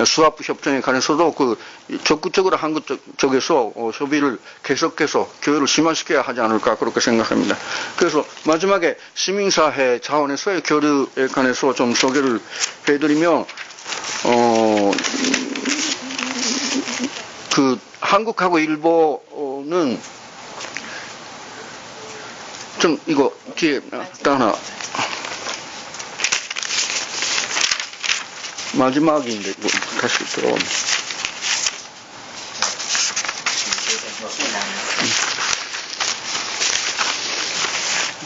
[SPEAKER 4] 수합 협정에 관해서도 적극적으로 한국 쪽에서 협의를 계속해서 교류를 심화시켜야 하지 않을까 그렇게 생각합니다. 그래서 마지막에 시민사회 차원에서의 교류에 관해서 좀 소개를 해드리면 한국하고 일본은 좀 이거 뒤에 하나 마지막인데 이거 다시 들어오면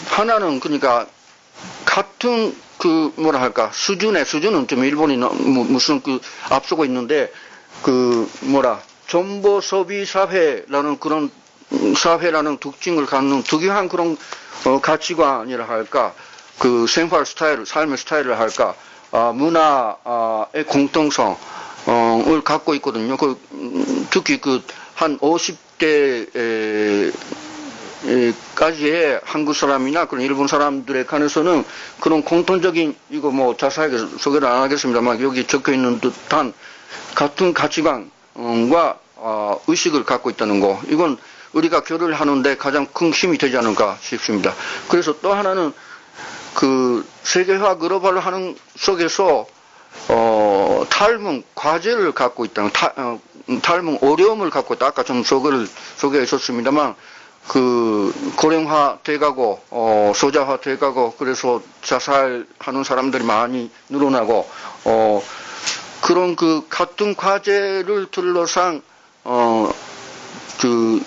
[SPEAKER 4] 하나는 그러니까 같은 수준은 좀 일본이 무슨 앞서고 있는데 정보 소비 사회라는 그런 사회라는 특징을 갖는 특이한 그런 가치관이라 할까 생활 스타일, 삶의 스타일을 할까 문화의 공통성을 갖고 있거든요. 특히 한 50대 까지의 한국 사람이나 그런 일본 사람들에 관해서는 그런 공통적인 이거 자세하게 소개를 안 하겠습니다만 여기 적혀 있는 듯한 같은 가치관과 의식을 갖고 있다는 거 이건 우리가 교류를 하는데 가장 큰 힘이 되지 않을까 싶습니다. 그래서 또 하나는 세계화 글로벌 하는 속에서 탈문 과제를 갖고 있다는 탈문 어려움을 갖고 있다. 아까 좀 소개했었습니다만 고령화 돼가고 소자화 돼가고 그래서 자살하는 사람들이 많이 늘어나고 그런 같은 과제를 둘러싼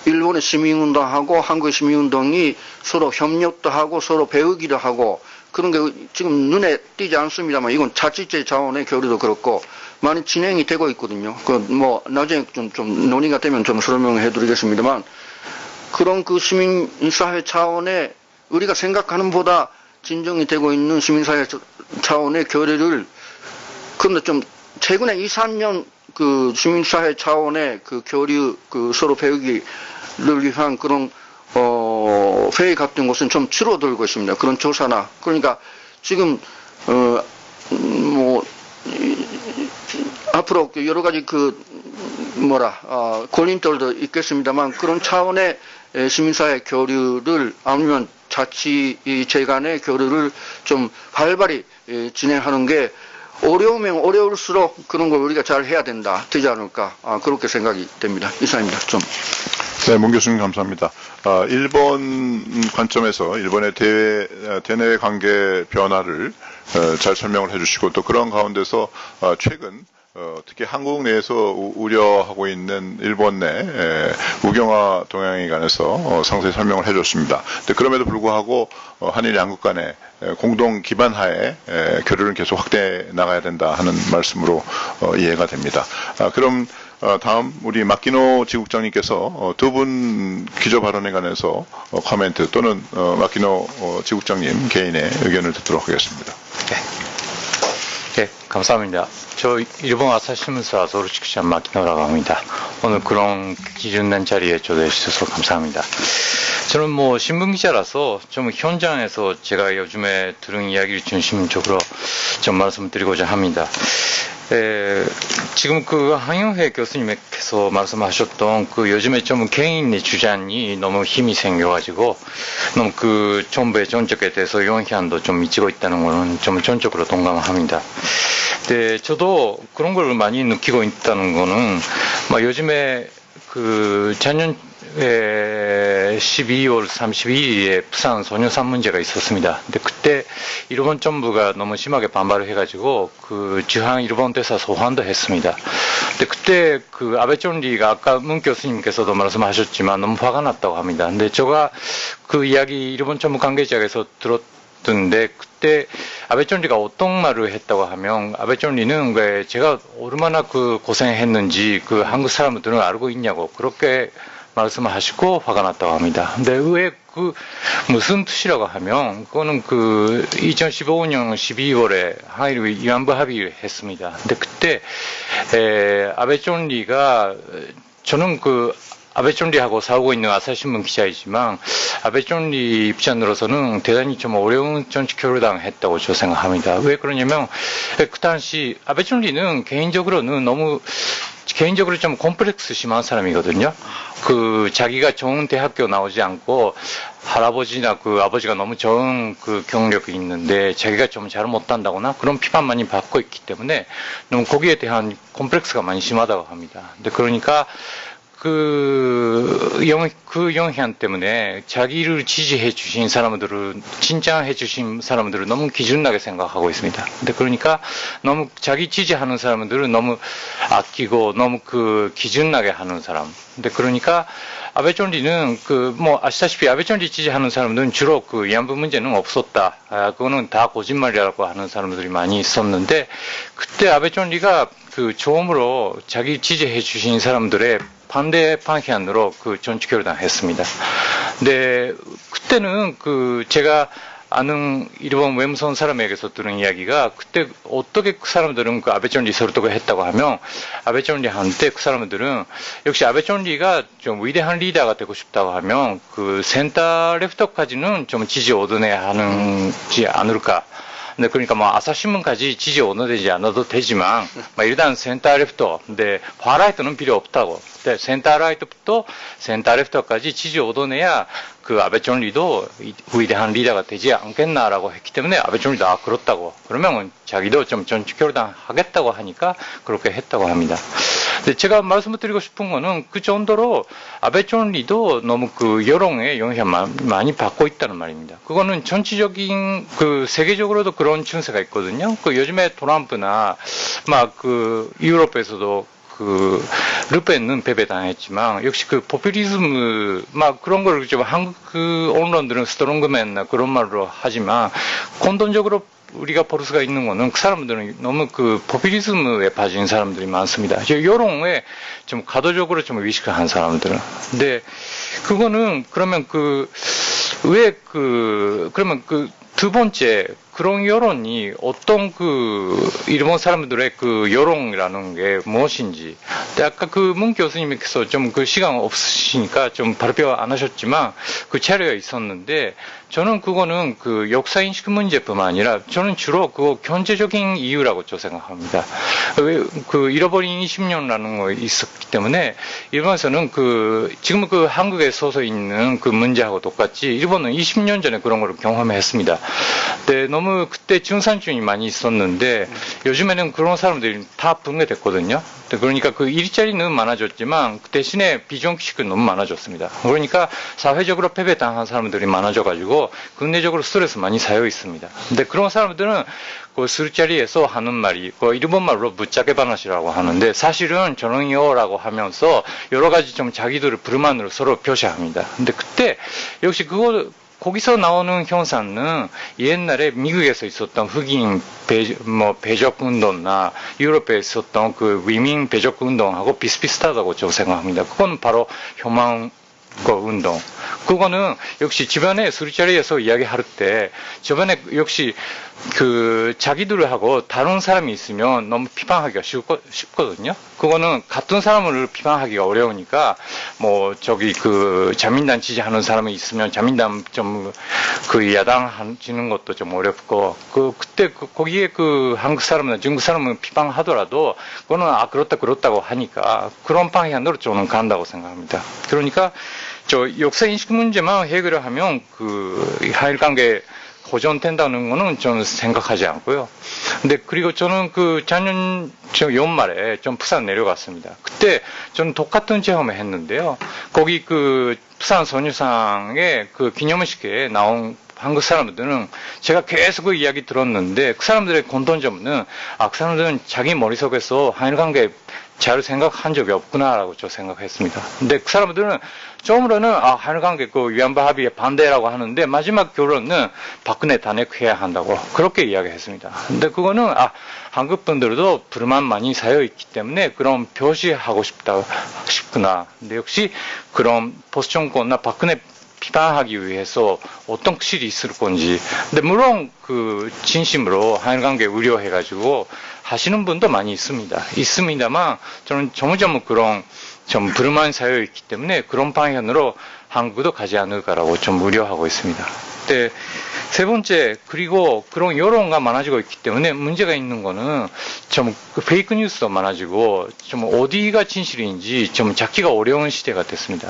[SPEAKER 4] 일본의 시민운동하고 한국의 시민운동이 서로 협력도 하고 서로 배우기도 하고 그런 게 지금 눈에 띄지 않습니다만 이건 자치제 차원의 교류도 그렇고 많이 진행이 되고 있거든요. 나중에 좀 논의가 되면 좀 설명해 드리겠습니다만 그런 시민사회 차원의 우리가 생각하는 보다 진정이 되고 있는 시민사회 차원의 교류를 그런데 좀 최근에 2, 3년 시민사회 차원의 교류 서로 배우기를 위한 그런 회의 같은 것은 좀 줄어들고 있습니다. 그런 조사나 그러니까 지금 앞으로 여러 가지 권린들도 있겠습니다만 그런 차원의 시민사회 교류를 아니면 자치제 간의 교류를 좀 활발히 진행하는 게 어려우면 어려울수록 그런 걸 우리가 잘 해야 되지 않을까 그렇게 생각이 됩니다. 이상입니다.
[SPEAKER 1] 네, 문 교수님 감사합니다. 일본 관점에서 일본의 대내외 관계 변화를 잘 설명을 해주시고 또 그런 가운데서 최근 특히 한국 내에서 우려하고 있는 일본 내 우경화 동향에 관해서 상세히 설명을 해줬습니다. 그럼에도 불구하고 한일 양국 간의 공동 기반하에 교류를 계속 확대해 나가야 된다 하는 말씀으로 이해가 됩니다. 그럼 다음 우리 마키노 지국장님께서 두 분 기조 발언에 관해서 코멘트 또는 마키노 지국장님 개인의 의견을 듣도록 하겠습니다.
[SPEAKER 5] 네, 감사합니다. 저 일본 아사히신문사 서울 측장 마키노라고 합니다. 오늘 그런 기준된 자리에 초대해 주셔서 감사합니다. 저는 뭐 신문기자라서 좀 현장에서 제가 요즘에 들은 이야기를 중심적으로 좀 말씀드리고자 합니다. 지금 그 한영회 교수님께서 말씀하셨던 그 요즘에 좀 개인의 주장이 너무 힘이 생겨가지고 너무 그 정부의 정책에 대해서 영향도 좀 미치고 있다는 거는 좀 전적으로 동감합니다. 네, 저도 그런 걸 많이 느끼고 있다는 거는 막 요즘에 그 작년 12월 32일에 부산 소녀산 문제가 있었습니다. 근데 그때 일본 정부가 너무 심하게 반발을 해가지고 그 주한 일본 대사 소환도 했습니다. 근데 그때 그 아베 총리가 아까 문 교수님께서도 말씀하셨지만 너무 화가 났다고 합니다. 근데 제가 그 이야기 일본 정부 관계자에서 들었던데 그때 아베 총리가 어떤 말을 했다고 하면 아베 총리는 왜 제가 얼마나 그 고생했는지 그 한국 사람들은 알고 있냐고 그렇게 말씀하시고 화가 났다고 합니다. 근데 왜 그 무슨 뜻이라고 하면 그거는 그 2015년 12월에 한일 위안부 합의를 했습니다. 근데 그때 아베 총리가 저는 그 아베 총리하고 싸우고 있는 아사히신문 기자이지만 아베 총리 입장으로서는 대단히 좀 어려운 정치 교류당을 했다고 저 생각합니다. 왜 그러냐면 그 당시 아베 총리는 개인적으로는 너무 개인적으로 좀 콤플렉스 심한 사람이거든요. 그 자기가 좋은 대학교 나오지 않고 할아버지나 그 아버지가 너무 좋은 그 경력이 있는데 자기가 좀 잘 못한다거나 그런 비판 많이 받고 있기 때문에 너무 거기에 대한 콤플렉스가 많이 심하다고 합니다. 근데 그러니까 그 영향 때문에 자기를 지지해 주신 사람들은, 칭찬해 주신 사람들은 너무 기준나게 생각하고 있습니다. 근데 그러니까 너무 자기 지지하는 사람들은 너무 아끼고 너무 그 기준나게 하는 사람. 근데 그러니까 아베 총리는 아시다시피 아베 총리 지지하는 사람들은 주로 그 위안부 문제는 없었다. 그거는 다 거짓말이라고 하는 사람들이 많이 있었는데 그때 아베 총리가 그 처음으로 자기 지지해 주신 사람들의 반대 방향으로 그 정치교류당 했습니다. 근데 그때는 그 제가 아는 일본 외무성 사람에게서 들은 이야기가 그때 어떻게 그 사람들은 그 아베 총리 설득을 했다고 하면 아베 총리한테 그 사람들은 역시 아베 총리가 좀 위대한 리더가 되고 싶다고 하면 그 센터 레프트까지는 좀 지지 얻어내야 하는지 않을까. 근데 그러니까 뭐 아사신문까지 지지 얻어내지 않아도 되지만 일단 센터 레프트, 근데 화라이트는 필요 없다고. 근데 센터 라이트부터 센터 레프트까지 지지 얻어내야 그 아베 총리도 위대한 리더가 되지 않겠나라고 했기 때문에 아베 총리도 그렇다고. 그러면 자기도 좀 정치교류당 하겠다고 하니까 그렇게 했다고 합니다. 근데 제가 말씀드리고 싶은 거는 그 정도로 아베 총리도 너무 그 여론의 영향을 많이 받고 있다는 말입니다. 그거는 전체적인 그 세계적으로도 그런 증세가 있거든요. 그 요즘에 트럼프나 막 그 유럽에서도 그 르펜은 패배당했지만 역시 그 포퓰리즘 막 그런 걸 좀 한국 그 언론들은 스트롱그맨나 그런 말로 하지만 공통적으로 우리가 볼 수가 있는 거는 그 사람들은 너무 그 포퓰리즘에 빠진 사람들이 많습니다. 여론에 좀 가도적으로 좀 의식을 한 사람들은. 근데 그거는 그러면 그러면 그 두 번째 그런 여론이 어떤 그 일본 사람들의 그 여론이라는 게 무엇인지. 근데 아까 그 문 교수님께서 좀 그 시간 없으시니까 좀 발표 안 하셨지만 그 자료가 있었는데 저는 그거는 그 역사인식 문제뿐만 아니라 저는 주로 그 경제적인 이유라고 저 생각합니다. 그 잃어버린 20년이라는 거 있었기 때문에 일본에서는 지금 그 한국에 서서 있는 그 문제하고 똑같이 일본은 20년 전에 그런 걸 경험했습니다. 근데 너무 그때 중산층이 많이 있었는데 요즘에는 그런 사람들이 다 붕괴됐거든요. 그러니까 그 일자리는 많아졌지만 그 대신에 비정규직은 너무 많아졌습니다. 그러니까 사회적으로 패배당한 사람들이 많아져가지고 국내적으로 스트레스 많이 쌓여 있습니다. 근데 그런 사람들은 그 술자리에서 하는 말이 그 일본말로 무짝에 반하시라고 하는데 사실은 저는요라고 하면서 여러 가지 좀 자기들의 불만으로 서로 표시합니다. 근데 그때 역시 거기서 나오는 현상은 옛날에 미국에서 있었던 흑인 배적 운동이나 유럽에 있었던 그 위민 배적 운동하고 비슷비슷하다고 저는 생각합니다. 그건 바로 혐오거 운동. 그거는 역시 집안에 술자리에서 이야기할 때 저번에 역시 그 자기들하고 다른 사람이 있으면 너무 비판하기가 쉽거든요. 그거는 같은 사람을 비판하기가 어려우니까 뭐 저기 그 자민당 지지하는 사람이 있으면 자민당 좀 그 야당하는 것도 좀 어렵고 그때 거기에 그 한국 사람이나 중국 사람은 비판하더라도 그거는 그렇다고 하니까 그런 방향으로 저는 간다고 생각합니다. 그러니까 저 역사 인식 문제만 해결을 하면 그 한일 관계 호전된다는 거는 저는 생각하지 않고요. 근데 그리고 저는 그 작년 연말에 좀 부산 내려갔습니다. 그때 저는 똑같은 체험을 했는데요. 거기 그 부산 선유상의 그 기념식에 나온 한국 사람들은 제가 계속 그 이야기 들었는데 그 사람들의 공통점은 그 사람들은 자기 머릿속에서 한일 관계 잘 생각한 적이 없구나라고 저 생각했습니다. 근데 그 사람들은 처음으로는 한일 관계 그 위안부 합의에 반대라고 하는데 마지막 결론은 박근혜 탄핵해야 한다고 그렇게 이야기했습니다. 근데 그거는 한국 분들도 불만 많이 쌓여 있기 때문에 그런 표시하고 싶구나. 근데 역시 그런 보수 정권이나 박근혜 비판하기 위해서 어떤 실이 있을 건지. 근데 물론 그 진심으로 한일 관계 우려해가지고 하시는 분도 많이 있습니다만 저는 전문적으로 그런 좀 불만 쌓여 있기 때문에 그런 방향으로 한국도 가지 않을까라고 좀 우려하고 있습니다. 근데 세 번째, 그리고 그런 여론가 많아지고 있기 때문에 문제가 있는 거는 좀 그 페이크 뉴스도 많아지고 좀 어디가 진실인지 좀 찾기가 어려운 시대가 됐습니다.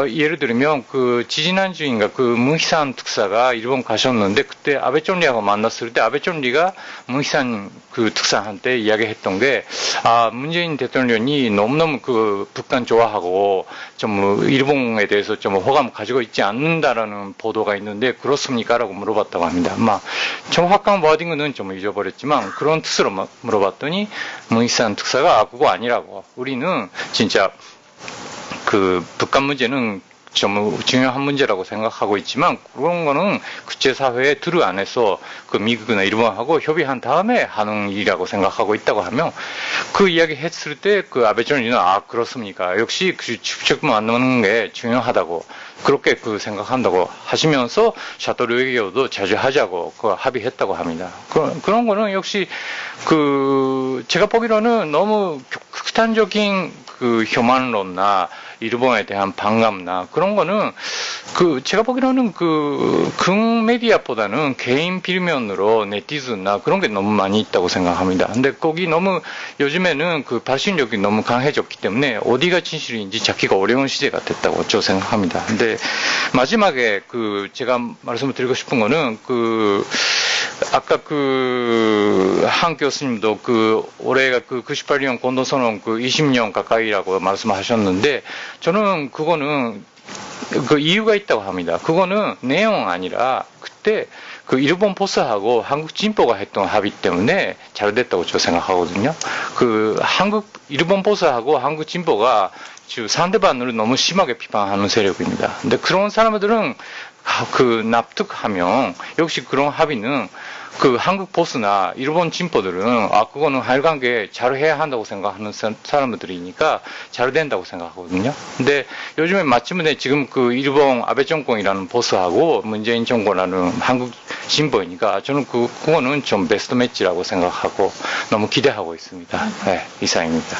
[SPEAKER 5] 예를 들면 그 지지난주인가 그 문희산 특사가 일본 가셨는데 그때 아베 총리하고 만났을 때 아베 총리가 문희산 그 특사한테 이야기했던 게 문재인 대통령이 너무너무 그 북한 좋아하고 좀 일본에 대해서 좀 호감 가지고 있지 않는다라는 보도가 있는데 그렇습니까라고 물어봤다고 합니다. 정확한 워딩은 좀 잊어버렸지만 그런 뜻으로 물어봤더니 문희산 특사가 그거 아니라고 우리는 진짜 그 북한 문제는 좀 중요한 문제라고 생각하고 있지만 그런 거는 국제사회의 틀 안에서 그 미국이나 일본하고 협의한 다음에 하는 일이라고 생각하고 있다고 하면 그 이야기 했을 때 그 아베 총리는 그렇습니까? 역시 그 직접 만나는 게 중요하다고 그렇게 그 생각한다고 하시면서 샤토르 외교도 자주 하자고 그 합의했다고 합니다. 그런 거는 역시 그 제가 보기로는 너무 극단적인 그 혐한론나 일본에 대한 반감나 그런 거는 그 제가 보기로는 그 극메디아보다는 개인 비면으로 네티즌나 그런 게 너무 많이 있다고 생각합니다. 근데 거기 너무 요즘에는 그 발신력이 너무 강해졌기 때문에 어디가 진실인지 찾기가 어려운 시대가 됐다고 저 생각합니다. 근데 마지막에 그 제가 말씀을 드리고 싶은 거는 그 아까 그 한 교수님도 그 올해가 그 98년 공동선언 그 20년 가까이라고 말씀하셨는데 저는 그거는 그 이유가 있다고 합니다. 그거는 내용 아니라 그때 그 일본 포스하고 한국 진보가 했던 합의 때문에 잘 됐다고 저 생각하거든요. 그 일본 포스하고 한국 진보가 지금 상대방을 너무 심하게 비판하는 세력입니다. 근데 그런 사람들은 그 납득하면 역시 그런 합의는 그 한국 보수나 일본 진보들은 그거는 한일 관계 잘 해야 한다고 생각하는 사람들이니까 잘 된다고 생각하거든요. 근데 요즘에 마침내 지금 그 일본 아베 정권이라는 보수하고 문재인 정권이라는 한국 진보이니까 저는 그거는 좀 베스트 매치라고 생각하고 너무 기대하고 있습니다. 네, 이상입니다.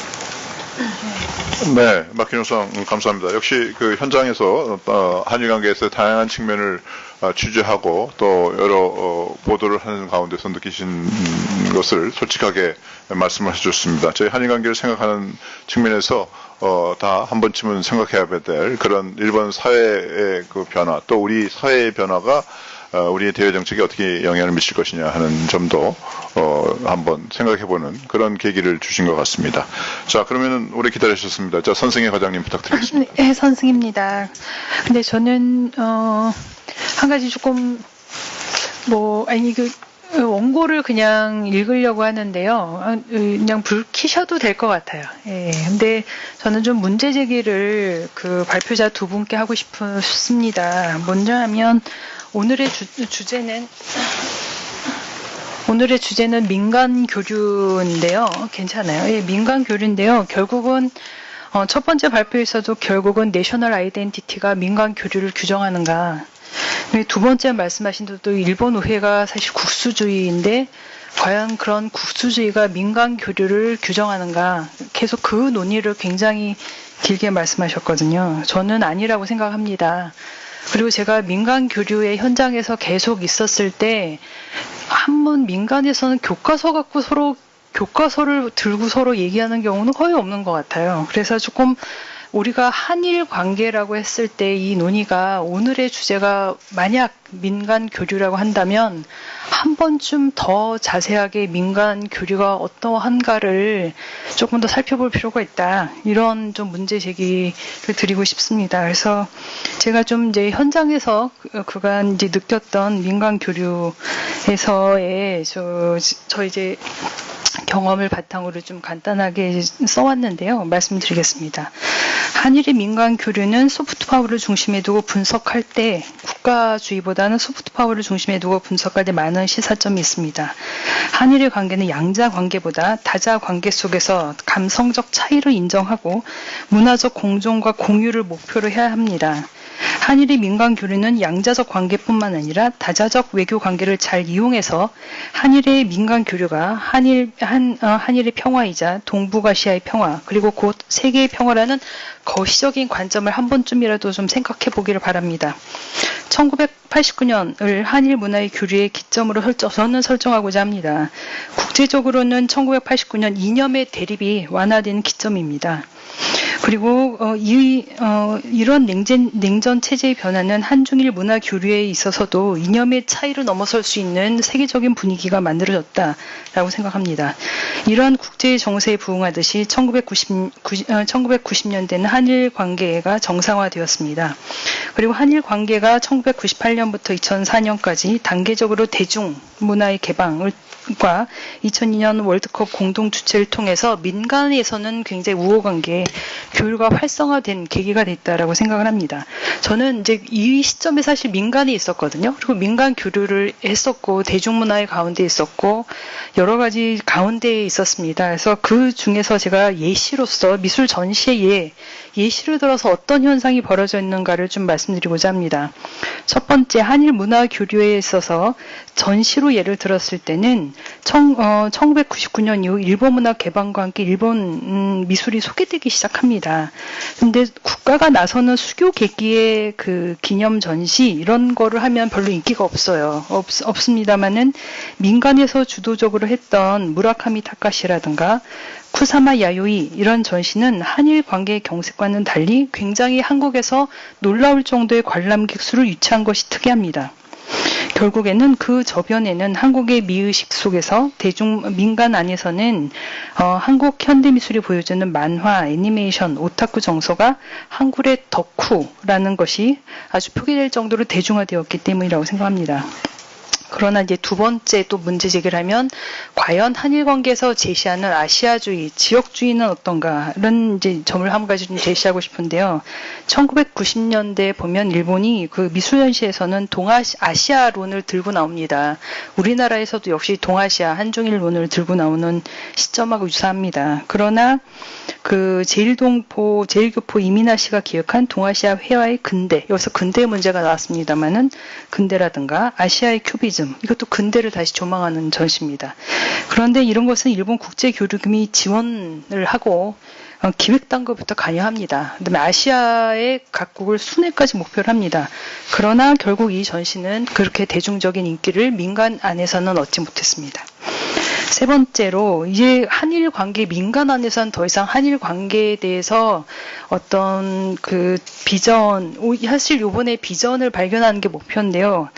[SPEAKER 1] 네, 마키노 상 감사합니다. 역시 그 현장에서 한일 관계에서 다양한 측면을 취재하고 또 여러 보도를 하는 가운데서 느끼신 것을 솔직하게 말씀을 해주셨습니다. 저희 한일 관계를 생각하는 측면에서 다 한 번쯤은 생각해야 될 그런 일본 사회의 그 변화, 또 우리 사회의 변화가 우리의 대외 정책에 어떻게 영향을 미칠 것이냐 하는 점도 한번 생각해보는 그런 계기를 주신 것 같습니다. 자, 그러면은 오래 기다리셨습니다. 자, 선승혜 과장님 부탁드리겠습니다.
[SPEAKER 6] 네, 선승입니다. 근데 저는 한 가지 조금 원고를 그냥 읽으려고 하는데요. 그냥 불 켜셔도 될 것 같아요. 예. 근데 저는 좀 문제 제기를 그 발표자 두 분께 하고 싶습니다. 먼저 하면 오늘의 주제는 민간 교류인데요. 괜찮아요. 예, 민간 교류인데요. 결국은 첫 번째 발표에서도 결국은 내셔널 아이덴티티가 민간 교류를 규정하는가. 두 번째 말씀하신 대로 일본 의회가 사실 국수주의인데 과연 그런 국수주의가 민간 교류를 규정하는가. 계속 그 논의를 굉장히 길게 말씀하셨거든요. 저는 아니라고 생각합니다. 그리고 제가 민간 교류의 현장에서 계속 있었을 때 한번 민간에서는 교과서 갖고 교과서를 들고 서로 얘기하는 경우는 거의 없는 것 같아요. 그래서 조금 우리가 한일 관계라고 했을 때 이 논의가 오늘의 주제가 만약 민간 교류라고 한다면 한 번쯤 더 자세하게 민간 교류가 어떠한가를 조금 더 살펴볼 필요가 있다. 이런 좀 문제 제기를 드리고 싶습니다. 그래서 제가 좀 이제 현장에서 그간 이제 느꼈던 민간 교류에서의 저 이제 경험을 바탕으로 좀 간단하게 써왔는데요. 말씀드리겠습니다. 한일의 민간 교류는 소프트 파워를 중심에 두고 분석할 때 국가주의보다는 소프트 파워를 중심에 두고 분석할 때 많은 시사점이 있습니다. 한일의 관계는 양자 관계보다 다자 관계 속에서 감성적 차이를 인정하고 문화적 공존과 공유를 목표로 해야 합니다. 한일의 민간 교류는 양자적 관계뿐만 아니라 다자적 외교 관계를 잘 이용해서 한일의 민간 교류가 한일의 평화이자 동북아시아의 평화 그리고 곧 세계의 평화라는 거시적인 관점을 한 번쯤이라도 좀 생각해 보기를 바랍니다. 1989년을 한일 문화의 교류의 기점으로 저는 설정하고자 합니다. 국제적으로는 1989년 이념의 대립이 완화되는 기점입니다. 그리고 이런 냉전 체제의 변화는 한중일 문화 교류에 있어서도 이념의 차이를 넘어설 수 있는 세계적인 분위기가 만들어졌다라고 생각합니다. 이러한 국제 정세에 부응하듯이 1990년대는 한일 관계가 정상화되었습니다. 그리고 한일 관계가 1998년부터 2004년까지 단계적으로 대중 문화의 개방을 과 2002년 월드컵 공동 주최를 통해서 민간에서는 굉장히 우호관계 교류가 활성화된 계기가 됐다라고 생각을 합니다. 저는 이제 이 시점에 사실 민간에 있었거든요. 그리고 민간 교류를 했었고 대중문화의 가운데 있었고 여러 가지 가운데에 있었습니다. 그래서 그 중에서 제가 예시로서 미술 전시의 예시를 들어서 어떤 현상이 벌어져 있는가를 좀 말씀드리고자 합니다. 첫 번째 한일 문화 교류에 있어서 전시로 예를 들었을 때는 1999년 이후 일본 문화 개방과 함께 일본 미술이 소개되기 시작합니다. 근데 국가가 나서는 수교 계기의 그 기념 전시 이런 거를 하면 별로 인기가 없어요. 없습니다만은 민간에서 주도적으로 했던 무라카미 타카시라든가 쿠사마 야요이 이런 전시는 한일 관계의 경색과는 달리 굉장히 한국에서 놀라울 정도의 관람객 수를 유치한 것이 특이합니다. 결국에는 그 저변에는 한국의 미의식 속에서 민간 안에서는 한국 현대미술이 보여주는 만화, 애니메이션, 오타쿠 정서가 한국의 덕후라는 것이 아주 표기될 정도로 대중화되었기 때문이라고 생각합니다. 그러나 이제 두 번째 또 문제 제기를 하면 과연 한일 관계에서 제시하는 아시아주의, 지역주의는 어떤가 이런 이제 점을 한 가지 좀 제시하고 싶은데요. 1990년대 보면 일본이 그 미술전시에서는 동아시아론을 들고 나옵니다. 우리나라에서도 역시 동아시아, 한중일론을 들고 나오는 시점하고 유사합니다. 그러나 그 제일교포 이민하 씨가 기획한 동아시아 회화의 근대, 여기서 근대의 문제가 나왔습니다만은 근대라든가 아시아의 큐비즘 이것도 근대를 다시 조망하는 전시입니다. 그런데 이런 것은 일본 국제교류금이 지원을 하고 기획단계부터 관여합니다. 그다음에 아시아의 각국을 순회까지 목표로 합니다. 그러나 결국 이 전시는 그렇게 대중적인 인기를 민간 안에서는 얻지 못했습니다. 세 번째로 이제 한일 관계 민간 안에서는 더 이상 한일 관계에 대해서 어떤 그 비전, 사실 이번에 비전을 발견하는 게 목표인데요.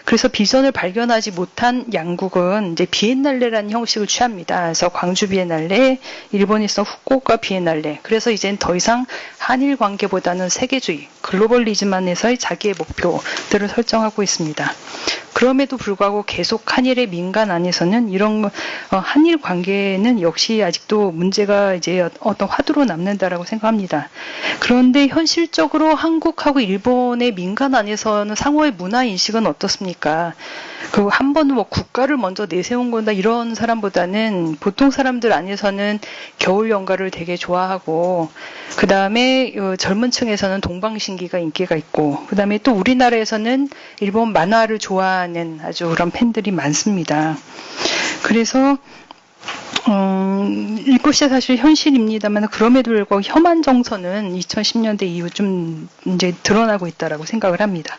[SPEAKER 6] 그래서 비전을 발견하지 못한 양국은 이제 비엔날레라는 형식을 취합니다. 그래서 광주 비엔날레, 일본에서 후쿠오카 비엔날레. 그래서 이젠 더 이상 한일 관계보다는 세계주의, 글로벌리즘 안에서의 자기의 목표들을 설정하고 있습니다. 그럼에도 불구하고 계속 한일의 민간 안에서는 이런 한일 관계는 역시 아직도 문제가 이제 어떤 화두로 남는다라고 생각합니다. 그런데 현실적으로 한국하고 일본의 민간 안에서는 상호의 문화 인식은 어떻습니까? 그 한 번은 뭐 국가를 먼저 내세운 건다 이런 사람보다는 보통 사람들 안에서는 겨울 연가를 되게 좋아하고 그 다음에 젊은 층에서는 동방신기가 인기가 있고 그 다음에 또 우리나라에서는 일본 만화를 좋아하는 아주 그런 팬들이 많습니다. 그래서 이것이 사실 현실입니다만 그럼에도 불구하고 혐한 정서는 2010년대 이후 좀 이제 드러나고 있다라고 생각을 합니다.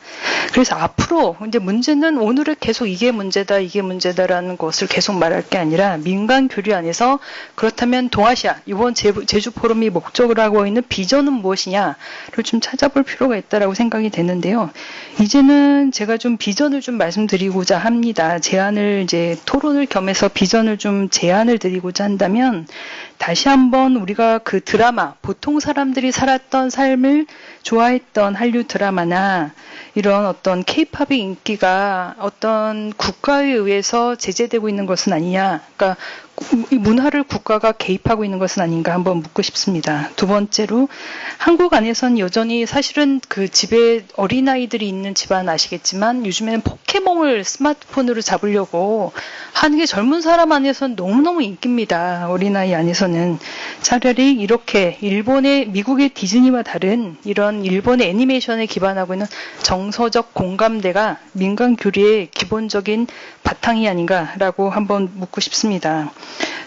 [SPEAKER 6] 그래서 앞으로 이제 문제는 오늘은 계속 이게 문제다라는 것을 계속 말할 게 아니라 민간 교류 안에서 그렇다면 동아시아 이번 제주 포럼이 목적으로 하고 있는 비전은 무엇이냐를 좀 찾아볼 필요가 있다라고 생각이 되는데요. 이제는 제가 좀 비전을 좀 말씀드리고자 합니다. 제안을 이제 토론을 겸해서 비전을 좀 제안을 드리고자 한다면 다시 한번 우리가 그 드라마 보통 사람들이 살았던 삶을 좋아했던 한류 드라마나 이런 어떤 케이팝의 인기가 어떤 국가에 의해서 제재되고 있는 것은 아니냐. 그러니까 이 문화를 국가가 개입하고 있는 것은 아닌가 한번 묻고 싶습니다. 두 번째로 한국 안에서는 여전히 사실은 그 집에 어린아이들이 있는 집안 아시겠지만 요즘에는 포켓몬을 스마트폰으로 잡으려고 하는 게 젊은 사람 안에서는 너무너무 인기입니다. 어린아이 안에서는. 차라리 이렇게 미국의 디즈니와 다른 이런 일본의 애니메이션에 기반하고 있는 정서적 공감대가 민간 교류의 기본적인 바탕이 아닌가라고 한번 묻고 싶습니다.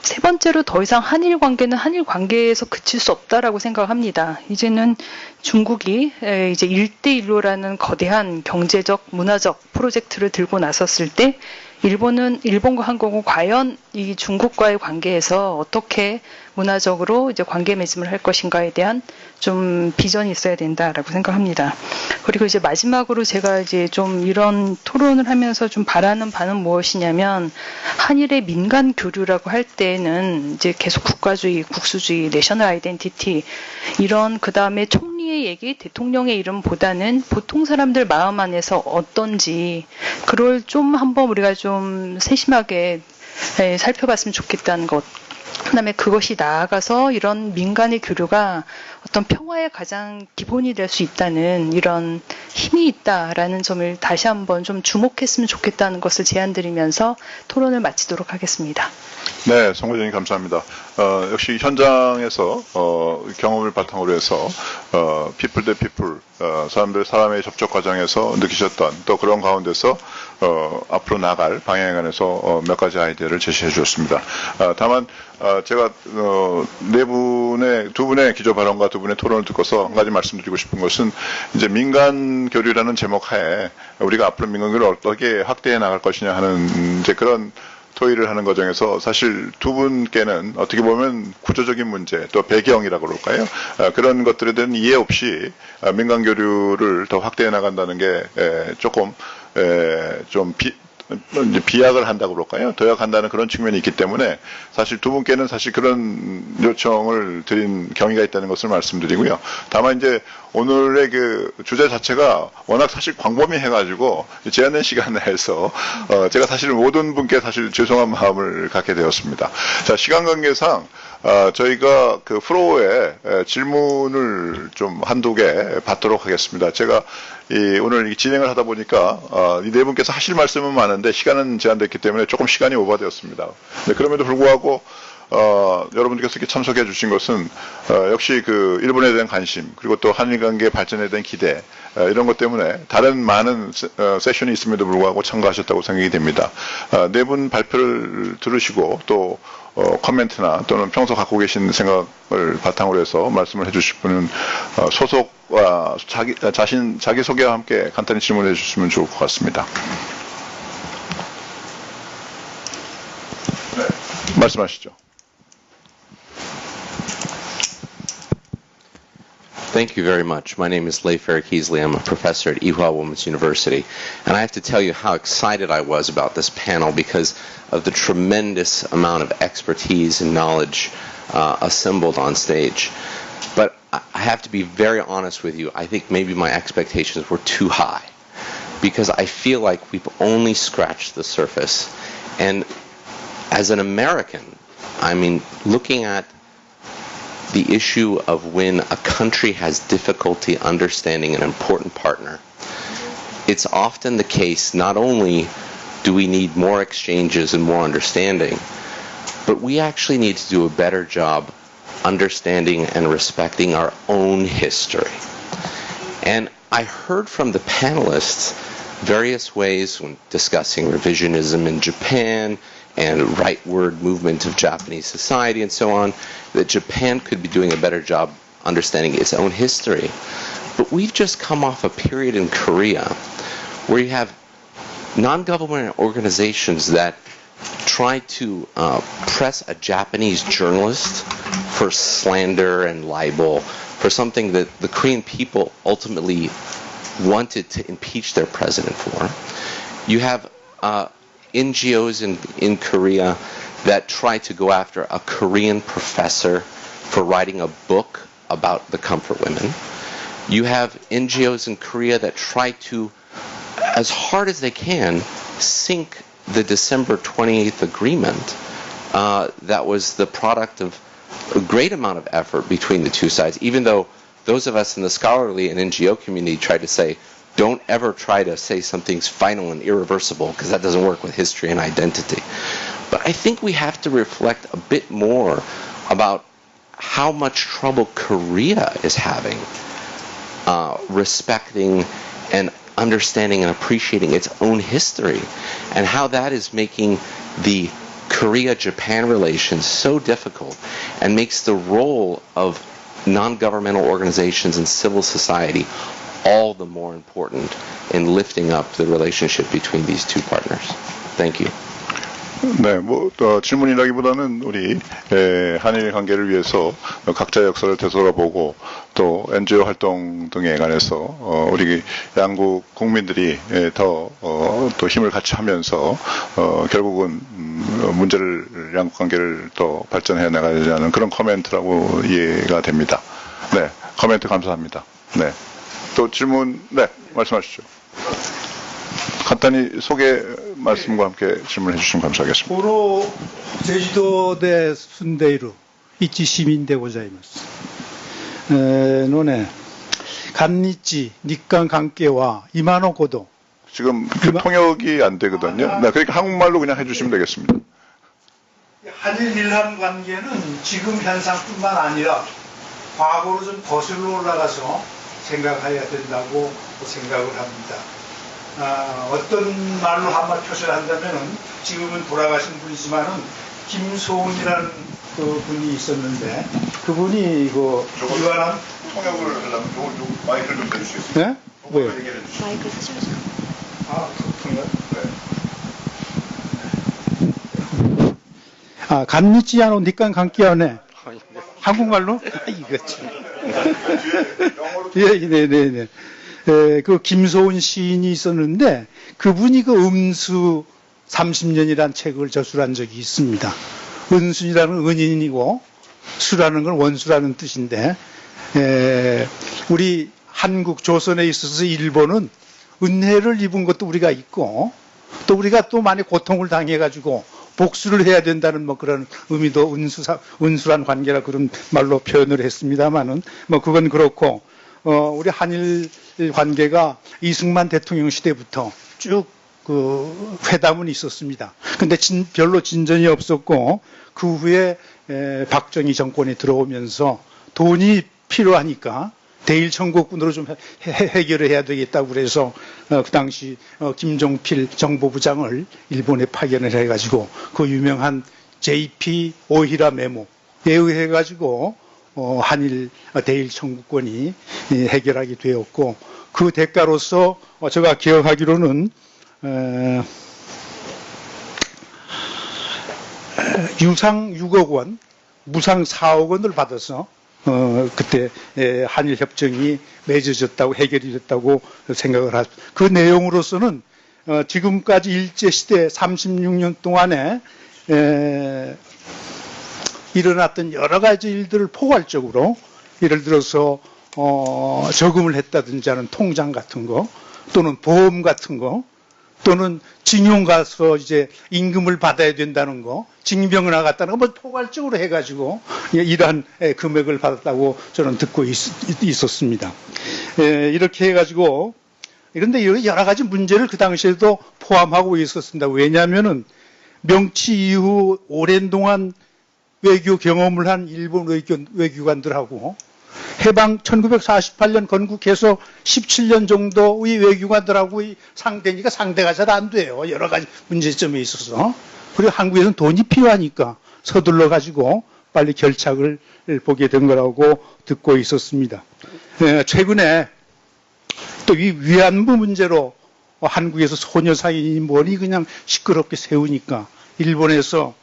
[SPEAKER 6] 세 번째로 더 이상 한일 관계는 한일 관계에서 그칠 수 없다라고 생각합니다. 이제는 중국이 이제 1대1로라는 거대한 경제적, 문화적 프로젝트를 들고 나섰을 때 일본과 한국은 과연 이 중국과의 관계에서 어떻게 문화적으로 이제 관계 맺음을 할 것인가에 대한 좀 비전이 있어야 된다라고 생각합니다. 그리고 이제 마지막으로 제가 이제 좀 이런 토론을 하면서 좀 바라는 바는 무엇이냐면 한일의 민간 교류라고 할 때는 이제 계속 국가주의, 국수주의, 내셔널 아이덴티티 이런 그 다음에 총리의 얘기, 대통령의 이름보다는 보통 사람들 마음 안에서 어떤지 그걸 좀 한번 우리가 좀 세심하게 살펴봤으면 좋겠다는 것. 그다음에 그것이 나아가서 이런 민간의 교류가 어떤 평화의 가장 기본이 될 수 있다는 이런 힘이 있다라는 점을 다시 한번 좀 주목했으면 좋겠다는 것을 제안드리면서 토론을 마치도록 하겠습니다.
[SPEAKER 1] 네, 송 부장님 감사합니다. 역시 현장에서 경험을 바탕으로 해서 people 대 people, 사람의 접촉 과정에서 느끼셨던 또 그런 가운데서 앞으로 나갈 방향에 관해서 몇 가지 아이디어를 제시해 주셨습니다. 다만 제가 두 분의 기조 발언과 두 분의 토론을 듣고서 한 가지 말씀드리고 싶은 것은 이제 민간 교류라는 제목 하에 우리가 앞으로 민간 교류를 어떻게 확대해 나갈 것이냐 하는 이제 그런 토의를 하는 과정에서 사실 두 분께는 어떻게 보면 구조적인 문제 또 배경이라고 그럴까요? 그런 것들에 대한 이해 없이 민간 교류를 더 확대해 나간다는 게 조금 좀 비약을 한다고 그럴까요? 도약한다는 그런 측면이 있기 때문에 사실 두 분께는 사실 그런 요청을 드린 경위가 있다는 것을 말씀드리고요. 다만 이제 오늘의 그 주제 자체가 워낙 사실 광범위해가지고 제한된 시간 내에서 제가 사실 모든 분께 사실 죄송한 마음을 갖게 되었습니다. 자, 시간 관계상 저희가 그 프로에 질문을 좀 한두 개 받도록 하겠습니다. 제가 오늘 진행을 하다 보니까 이 네 분께서 하실 말씀은 많은데 시간은 제한됐기 때문에 조금 시간이 오버되었습니다. 네, 그럼에도 불구하고 여러분들께서 이렇게 참석해 주신 것은 역시 그 일본에 대한 관심 그리고 또 한일 관계 발전에 대한 기대 이런 것 때문에 다른 많은 세션이 있음에도 불구하고 참가하셨다고 생각이 됩니다. 네 분 발표를 들으시고 또 코멘트나 또는 평소 갖고 계신 생각을 바탕으로 해서 말씀을 해주실 분은 소속과 자기 소개와 함께 간단히 질문해 주시면 좋을 것 같습니다. 네, 말씀하시죠.
[SPEAKER 7] Thank you very much. My name is Leif Eric Heasley. I'm a professor at Ewha Women's University. And I have to tell you how excited I was about this panel because of the tremendous amount of expertise and knowledge assembled on stage. But I have to be very honest with you. I think maybe my expectations were too high. because I feel like we've only scratched the surface. And as an American, I mean, looking at the issue of when a country has difficulty understanding an important partner, it's often the case not only do we need more exchanges and more understanding, but we actually need to do a better job understanding and respecting our own history. And I heard from the panelists various ways when discussing revisionism in Japan and rightward movement of Japanese society and so on, that Japan could be doing a better job understanding its own history. But we've just come off a period in Korea where you have non-government organizations that try to press a Japanese journalist for slander and libel, for something that the Korean people ultimately wanted to impeach their president for. You have NGOs in Korea that try to go after a Korean professor for writing a book about the comfort women. You have NGOs in Korea that try to, as hard as they can, sink the December 28th agreement that was the product of a great amount of effort between the two sides, even though those of us in the scholarly and NGO community tried to say, don't ever try to say something's final and irreversible, because that doesn't work with history and identity. But I think we have to reflect a bit more about how much trouble Korea is having respecting and understanding and appreciating its own history, and how that is making the Korea-Japan relations so difficult and makes the role of non-governmental organizations and civil society all the more important in lifting up the relationship between these two partners. Thank you.
[SPEAKER 1] 네, 질문이라기보다는 우리 한일 관계를 위해서 각자의 역사를 되돌아보고 또 NGO 활동 등에 관해서 우리 양국 국민들이 더 힘을 같이 하면서 결국은 문제를 양국 관계를 더 발전해 나가자는 그런 코멘트라고 이해가 됩니다. 네, 코멘트 감사합니다. 네, 또 질문 말씀하시죠. 간단히 소개 말씀과 함께 질문해 주시면 감사하겠습니다.
[SPEAKER 2] この제주도で住んでいる一市民でございます。のね、韓日日韓関係は今のこと
[SPEAKER 1] 지금 통역이 안 되거든요. 네, 그러니까 한국말로 그냥 해주시면 되겠습니다.
[SPEAKER 2] 한일 일한 관계는 지금 현상뿐만 아니라 과거로 좀 거슬러 올라가서 생각해야 된다고 생각을 합니다. 어떤 말로 한마디 표시를 한다면은 지금은 돌아가신 분이지만은 김소은이라는 그 분이 있었는데 그분이 그 유한한
[SPEAKER 1] 통역을 하려면 요 마이크를 좀 대주시겠어요?
[SPEAKER 2] 네? 뭐요?
[SPEAKER 3] 마이크 쓰시면서.
[SPEAKER 2] 통역? 간니치야노 니깐 관계하네. 한국말로? 이거 참. 네네네. 그 김소은 시인이 있었는데 그분이 그 음수 30년이란 책을 저술한 적이 있습니다. 은순이라는 은인이고 수라는 건 원수라는 뜻인데 우리 한국 조선에 있어서 일본은 은혜를 입은 것도 우리가 있고 또 우리가 또 많이 고통을 당해가지고 복수를 해야 된다는 뭐 그런 의미도 은수란 관계라 그런 말로 표현을 했습니다만은 뭐 그건 그렇고 우리 한일 관계가 이승만 대통령 시대부터 쭉 그 회담은 있었습니다. 근데 별로 진전이 없었고 그 후에 박정희 정권이 들어오면서 돈이 필요하니까 대일 청구꾼으로 좀 해결을 해야 되겠다고 그래서 그 당시 김종필 정보부장을 일본에 파견을 해가지고 그 유명한 JP 오히라 메모에 의해 가지고 한일 대일 청구권이 해결하게 되었고 그 대가로서 제가 기억하기로는 유상 6억 원, 무상 4억 원을 받아서 그때 한일 협정이 맺어졌다고 해결이 됐다고 생각을 합니다. 그 내용으로서는 지금까지 일제시대 36년 동안에 일어났던 여러 가지 일들을 포괄적으로 예를 들어서 저금을 했다든지 하는 통장 같은 거 또는 보험 같은 거, 또는 징용 가서 이제 임금을 받아야 된다는 거, 징병을 나갔다는 거, 뭐 포괄적으로 해가지고 이러한 금액을 받았다고 저는 듣고 있었습니다. 이렇게 해가지고, 그런데 여러 가지 문제를 그 당시에도 포함하고 있었습니다. 왜냐하면은 명치 이후 오랜 동안 외교 경험을 한 일본 외교관들하고 해방 1948년 건국해서 17년 정도의 외교관들하고 상대니까 상대가 잘 안 돼요. 여러 가지 문제점에 있어서. 그리고 한국에서는 돈이 필요하니까 서둘러 가지고 빨리 결착을 보게 된 거라고 듣고 있었습니다. 최근에 또 이 위안부 문제로 한국에서 소녀사인이 머리 그냥 시끄럽게 세우니까 일본에서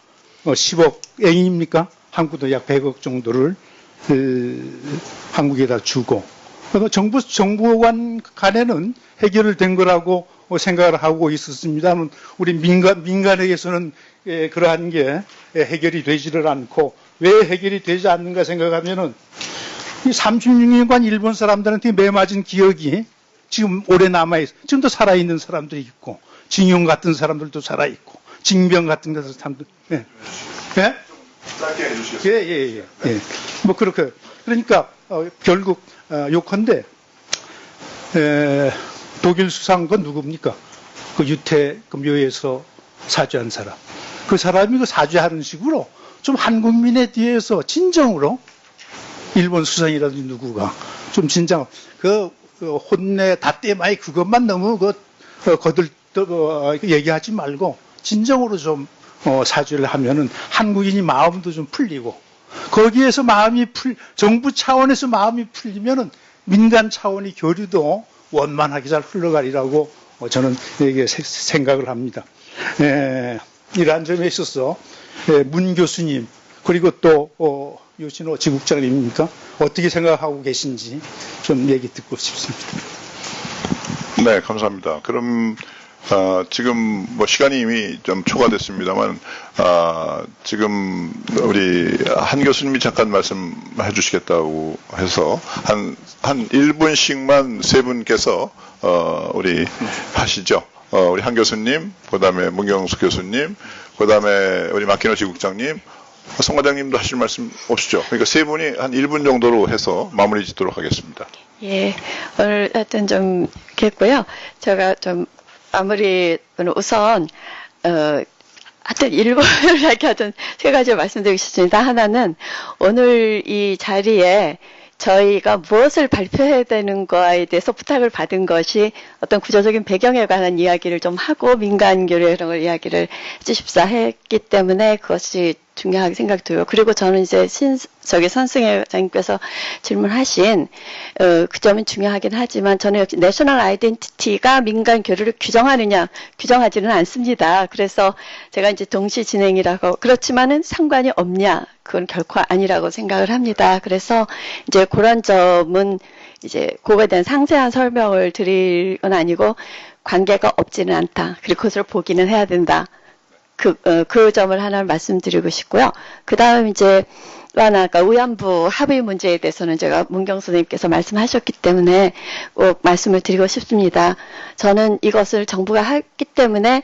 [SPEAKER 2] 10억 엔입니까? 한국도 약 100억 정도를 한국에다 주고, 정부 간에는 해결된 거라고 생각을 하고 있었습니다만, 우리 민간에게서는 그러한 게 해결이 되지를 않고, 왜 해결이 되지 않는가 생각하면은, 이 36년간 일본 사람들한테 매맞은 기억이 지금 오래 남아있어. 지금도 살아있는 사람들이 있고, 징용 같은 사람들도 살아있고, 징병 같은 사람들, 예. 예?
[SPEAKER 1] 짧게 해주시겠어요?
[SPEAKER 2] 예. 뭐, 그렇게. 그러니까, 결국, 요컨대, 독일 수상관 누굽니까? 그 유태 그 묘에서 사죄한 사람. 그 사람이 그 사죄하는 식으로 좀 한국민에 대해서 진정으로 일본 수상이라든지 누구가 좀 진정, 혼내, 다떼마이 그것만 너무 얘기하지 말고 진정으로 좀 사죄를 하면은 한국인이 마음도 좀 풀리고, 거기에서 정부 차원에서 마음이 풀리면은 민간 차원의 교류도 원만하게 잘 흘러가리라고 저는 이게 생각을 합니다. 이러한 점에 있어서 문 교수님, 그리고 또 요신호 지국장님입니까? 어떻게 생각하고 계신지 좀 얘기 듣고 싶습니다.
[SPEAKER 1] 네, 감사합니다. 그럼 지금 뭐 시간이 이미 좀 초과됐습니다만, 지금 우리 한 교수님이 잠깐 말씀해 주시겠다고 해서 한 1분씩만 세 분께서 우리 하시죠. 우리 한 교수님, 그 다음에 문경수 교수님, 그 다음에 우리 마키노 지국장님, 송 과장님도 하실 말씀 없으시죠? 그러니까 세 분이 한 1분 정도로 해서 마무리 짓도록 하겠습니다.
[SPEAKER 3] 예, 오늘 하여튼 좀 했고요. 제가 좀 마무리 우선 하여튼 일본을 하여튼 세 가지 말씀드리고 싶습니다. 하나는 오늘 이 자리에 저희가 무엇을 발표해야 되는 거에 대해서 부탁을 받은 것이 어떤 구조적인 배경에 관한 이야기를 좀 하고 민간 교류 이런 걸 이야기를 해주십사 했기 때문에 그것이 중요하게 생각이 들어요. 그리고 저는 이제 선승혜 과장님께서 질문하신 그 점은 중요하긴 하지만 저는 역시 내셔널 아이덴티티가 민간 교류를 규정하느냐, 규정하지는 않습니다. 그래서 제가 이제 동시 진행이라고, 그렇지만은 상관이 없냐, 그건 결코 아니라고 생각을 합니다. 그래서 이제 그런 점은 이제 그거에 대한 상세한 설명을 드릴 건 아니고, 관계가 없지는 않다. 그리고 그것을 보기는 해야 된다. 그 점을 하나 말씀드리고 싶고요. 그 다음 이제, 아까 위안부 합의 문제에 대해서는 제가 문경수 선생님께서 말씀하셨기 때문에 꼭 말씀을 드리고 싶습니다. 저는 이것을 정부가 했기 때문에,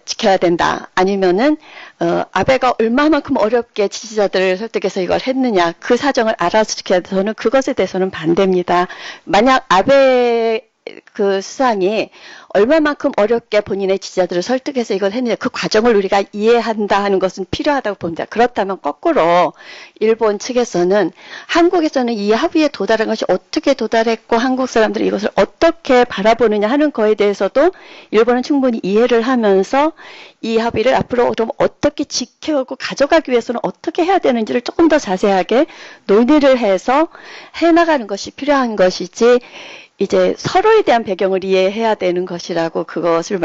[SPEAKER 3] 지켜야 된다. 아니면은, 아베가 얼마만큼 어렵게 지지자들을 설득해서 이걸 했느냐. 그 사정을 알아서 지켜야 돼. 저는 그것에 대해서는 반대입니다. 만약 아베 그 수상이 얼마만큼 어렵게 본인의 지지자들을 설득해서 이걸 했느냐, 그 과정을 우리가 이해한다 하는 것은 필요하다고 봅니다. 그렇다면 거꾸로 일본 측에서는 한국에서는 이 합의에 도달한 것이 어떻게 도달했고 한국 사람들이 이것을 어떻게 바라보느냐 하는 거에 대해서도 일본은 충분히 이해를 하면서 이 합의를 앞으로 좀 어떻게 지켜오고 가져가기 위해서는 어떻게 해야 되는지를 조금 더 자세하게 논의를 해서 해나가는 것이 필요한 것이지, 이제 서로에 대한 배경을 이해해야 되는 것이라고 그것을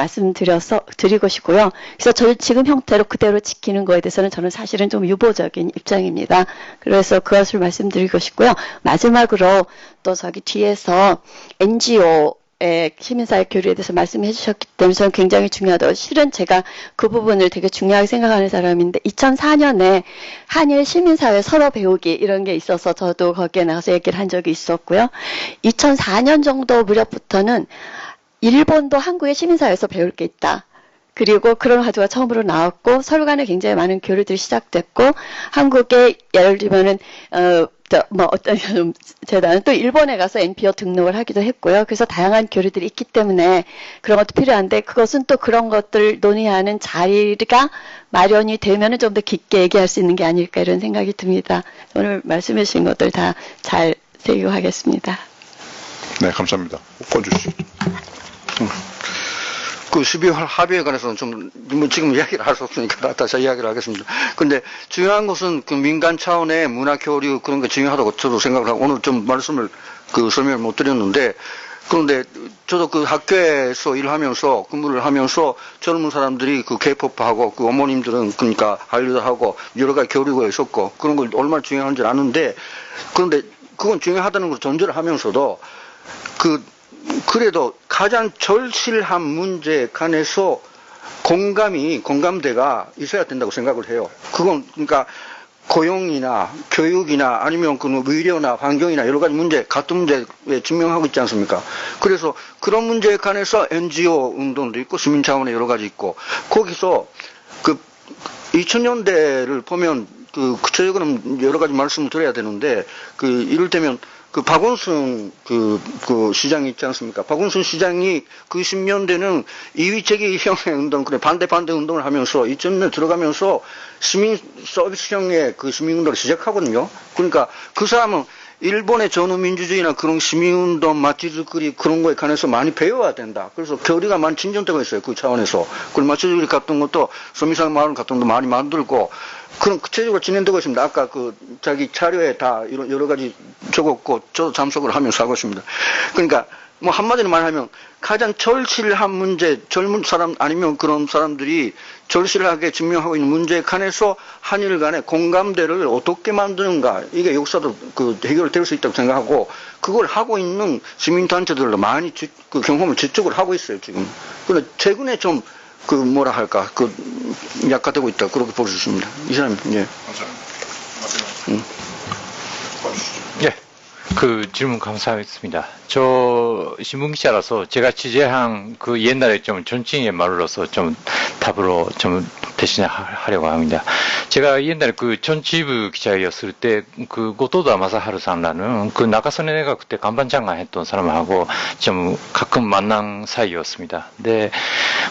[SPEAKER 3] 드리고 싶고요. 그래서 저는 지금 형태로 그대로 지키는 거에 대해서는 저는 사실은 좀 유보적인 입장입니다. 그래서 그것을 말씀드리고 싶고요. 마지막으로 또 저기 뒤에서 NGO 시민사회 교류에 대해서 말씀해 주셨기 때문에 저는 굉장히 중요하다고, 실은 제가 그 부분을 되게 중요하게 생각하는 사람인데 2004년에 한일 시민사회 서로 배우기 이런 게 있어서 저도 거기에 나가서 얘기를 한 적이 있었고요. 2004년 정도 무렵부터는 일본도 한국의 시민사회에서 배울 게 있다. 그리고 그런 화두가 처음으로 나왔고 서로 간에 굉장히 많은 교류들이 시작됐고 한국의 예를 들면은 어떤 재단은 또 일본에 가서 NPO 등록을 하기도 했고요. 그래서 다양한 교류들이 있기 때문에 그런 것도 필요한데 그것은 또 그런 것들 논의하는 자리가 마련이 되면은 좀 더 깊게 얘기할 수 있는 게 아닐까 이런 생각이 듭니다. 오늘 말씀해 주신 것들 다 잘 새기고 하겠습니다.
[SPEAKER 1] 네, 감사합니다. 권 주시죠.
[SPEAKER 4] 그 12월 합의에 관해서는 뭐 지금 이야기를 할 수 없으니까 다시 이야기를 하겠습니다. 근데 중요한 것은 그 민간 차원의 문화 교류 그런 게 중요하다고 저도 생각을 하고 오늘 좀 말씀을 설명을 못 드렸는데 그런데 저도 그 학교에서 일하면서 근무를 하면서 젊은 사람들이 그 K-POP하고 그 어머님들은 그러니까 한류도 하고 여러 가지 교류가 있었고 그런 걸 얼마나 중요한지 아는데 그런데 그건 중요하다는 걸 전제를 하면서도 그래도 가장 절실한 문제에 관해서 공감대가 있어야 된다고 생각을 해요. 그건 그러니까 고용이나 교육이나 아니면 그 의료나 환경이나 여러 가지 문제, 같은 문제에 증명하고 있지 않습니까? 그래서 그런 문제에 관해서 NGO 운동도 있고 시민 차원의 여러 가지 있고 거기서 그 2000년대를 보면 구체적으로 여러 가지 말씀을 드려야 되는데 이를테면 그 박원순 그 시장이 있지 않습니까? 박원순 시장이 그 10년대는 이위제기형의 운동, 그래 반대 운동을 하면서 2000년에 들어가면서 시민 서비스형의 그 시민운동을 시작하거든요. 그러니까 그 사람은 일본의 전후민주주의나 그런 시민운동, 마치즈크리 그런 거에 관해서 많이 배워야 된다. 그래서 교류가 많이 진전되고 있어요. 그 차원에서. 그리고 마치즈크리 같은 것도 소미상 마을 같은 것도 많이 만들고 그런 구체적으로 진행되고 있습니다. 아까 자기 자료에 다 이런 여러 가지 적었고 저도 참석을 하면서 하고 있습니다. 그러니까 뭐 한마디로 말하면 가장 절실한 문제, 젊은 사람 아니면 그런 사람들이 절실하게 증명하고 있는 문제에 관해서 한일 간의 공감대를 어떻게 만드는가 이게 역사도 해결될 수 있다고 생각하고 그걸 하고 있는 시민단체들도 많이 그 경험을 지적을 하고 있어요 지금. 그런데 최근에 좀 뭐라 할까 약화되고 있다 그렇게 볼 수 있습니다. 이 사람 예.
[SPEAKER 5] 예. 그 질문 감사했습니다. 저 신문기자라서 제가 취재한 그 옛날에 좀 전칭의 말로서 좀 답으로 좀 대신하려고 합니다. 제가 옛날에 그 전치부 기자였을 때 그 고토다 마사하루상라는 그 나카소네가 그때 간반장관 했던 사람하고 좀 가끔 만난 사이였습니다. 근데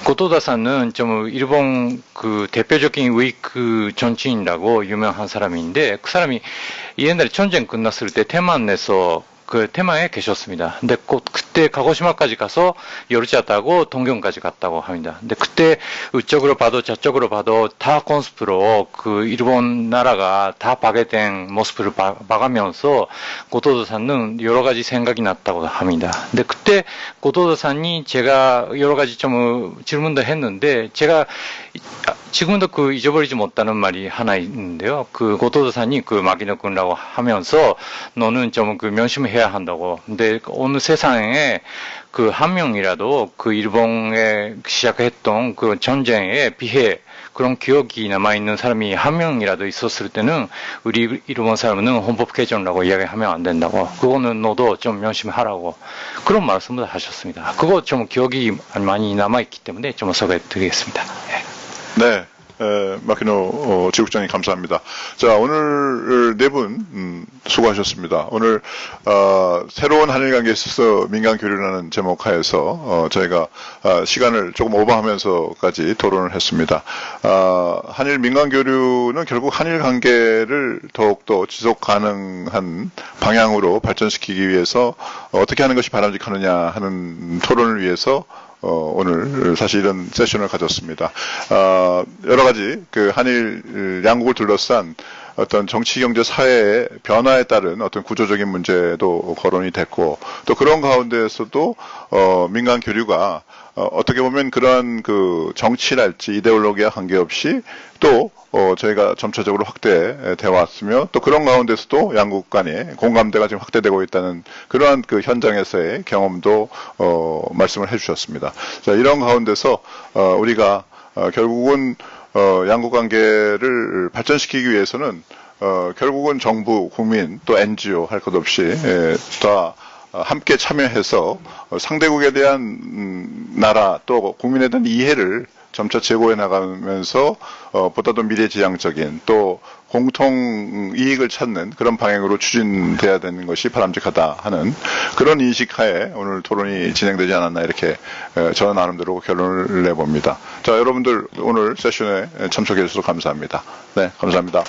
[SPEAKER 5] 고토다사는 좀 일본 그 대표적인 웨이크 정치인이라고 유명한 사람인데 그 사람이 옛날에 전쟁 끝났을 때 대만에서 그 테마에 계셨습니다. 근데 그때 가고시마까지 가서 열차 타고 동경까지 갔다고 합니다. 근데 그때 이쪽으로 봐도 저쪽으로 봐도 다 콘스프로 그 일본 나라가 다 파괴된 모습을 봐가면서 고토도사는 여러 가지 생각이 났다고 합니다. 근데 그때 고토도사니 제가 여러 가지 좀 질문도 했는데 제가 지금도 잊어버리지 못하는 말이 하나 있는데요. 고토도사니 마기노군이라고 하면서 너는 좀 명심해야 한다고. 근데 어느 세상에 한 명이라도 일본에 시작했던 전쟁에 비해 그런 기억이 남아있는 사람이 한 명이라도 있었을 때는 우리 일본 사람은 헌법 개정이라고 이야기하면 안 된다고. 그거는 너도 좀 명심하라고. 그런 말씀을 하셨습니다. 그거 좀 기억이 많이 남아있기 때문에 좀 소개해드리겠습니다.
[SPEAKER 1] 네. 마키노 지국장님 감사합니다. 자, 오늘 네 분 수고하셨습니다. 오늘 새로운 한일 관계에 있어서 민간 교류라는 제목 하에서 저희가 시간을 조금 오버하면서까지 토론을 했습니다. 한일 민간 교류는 결국 한일 관계를 더욱더 지속 가능한 방향으로 발전시키기 위해서 어떻게 하는 것이 바람직하느냐 하는 토론을 위해서 오늘 사실 이런 세션을 가졌습니다. 여러 가지 한일 양국을 둘러싼 어떤 정치, 경제, 사회의 변화에 따른 어떤 구조적인 문제도 거론이 됐고, 또 그런 가운데에서도 민간 교류가 어떻게 보면 그런 정치랄지 이데올로기와 관계없이 또 저희가 점차적으로 확대되어 왔으며, 또 그런 가운데서도 양국 간의 공감대가 지금 확대되고 있다는 그러한 현장에서의 경험도 말씀을 해주셨습니다. 자, 이런 가운데서 우리가 결국은 양국 관계를 발전시키기 위해서는 결국은 정부, 국민, 또 NGO 할 것 없이 다 함께 참여해서 상대국에 대한 나라 또 국민에 대한 이해를 점차 제고해 나가면서 보다도 미래지향적인 또 공통 이익을 찾는 그런 방향으로 추진돼야 되는 것이 바람직하다 하는 그런 인식하에 오늘 토론이 진행되지 않았나 이렇게 저 나름대로 결론을 내봅니다. 자, 여러분들 오늘 세션에 참석해 주셔서 감사합니다. 네, 감사합니다.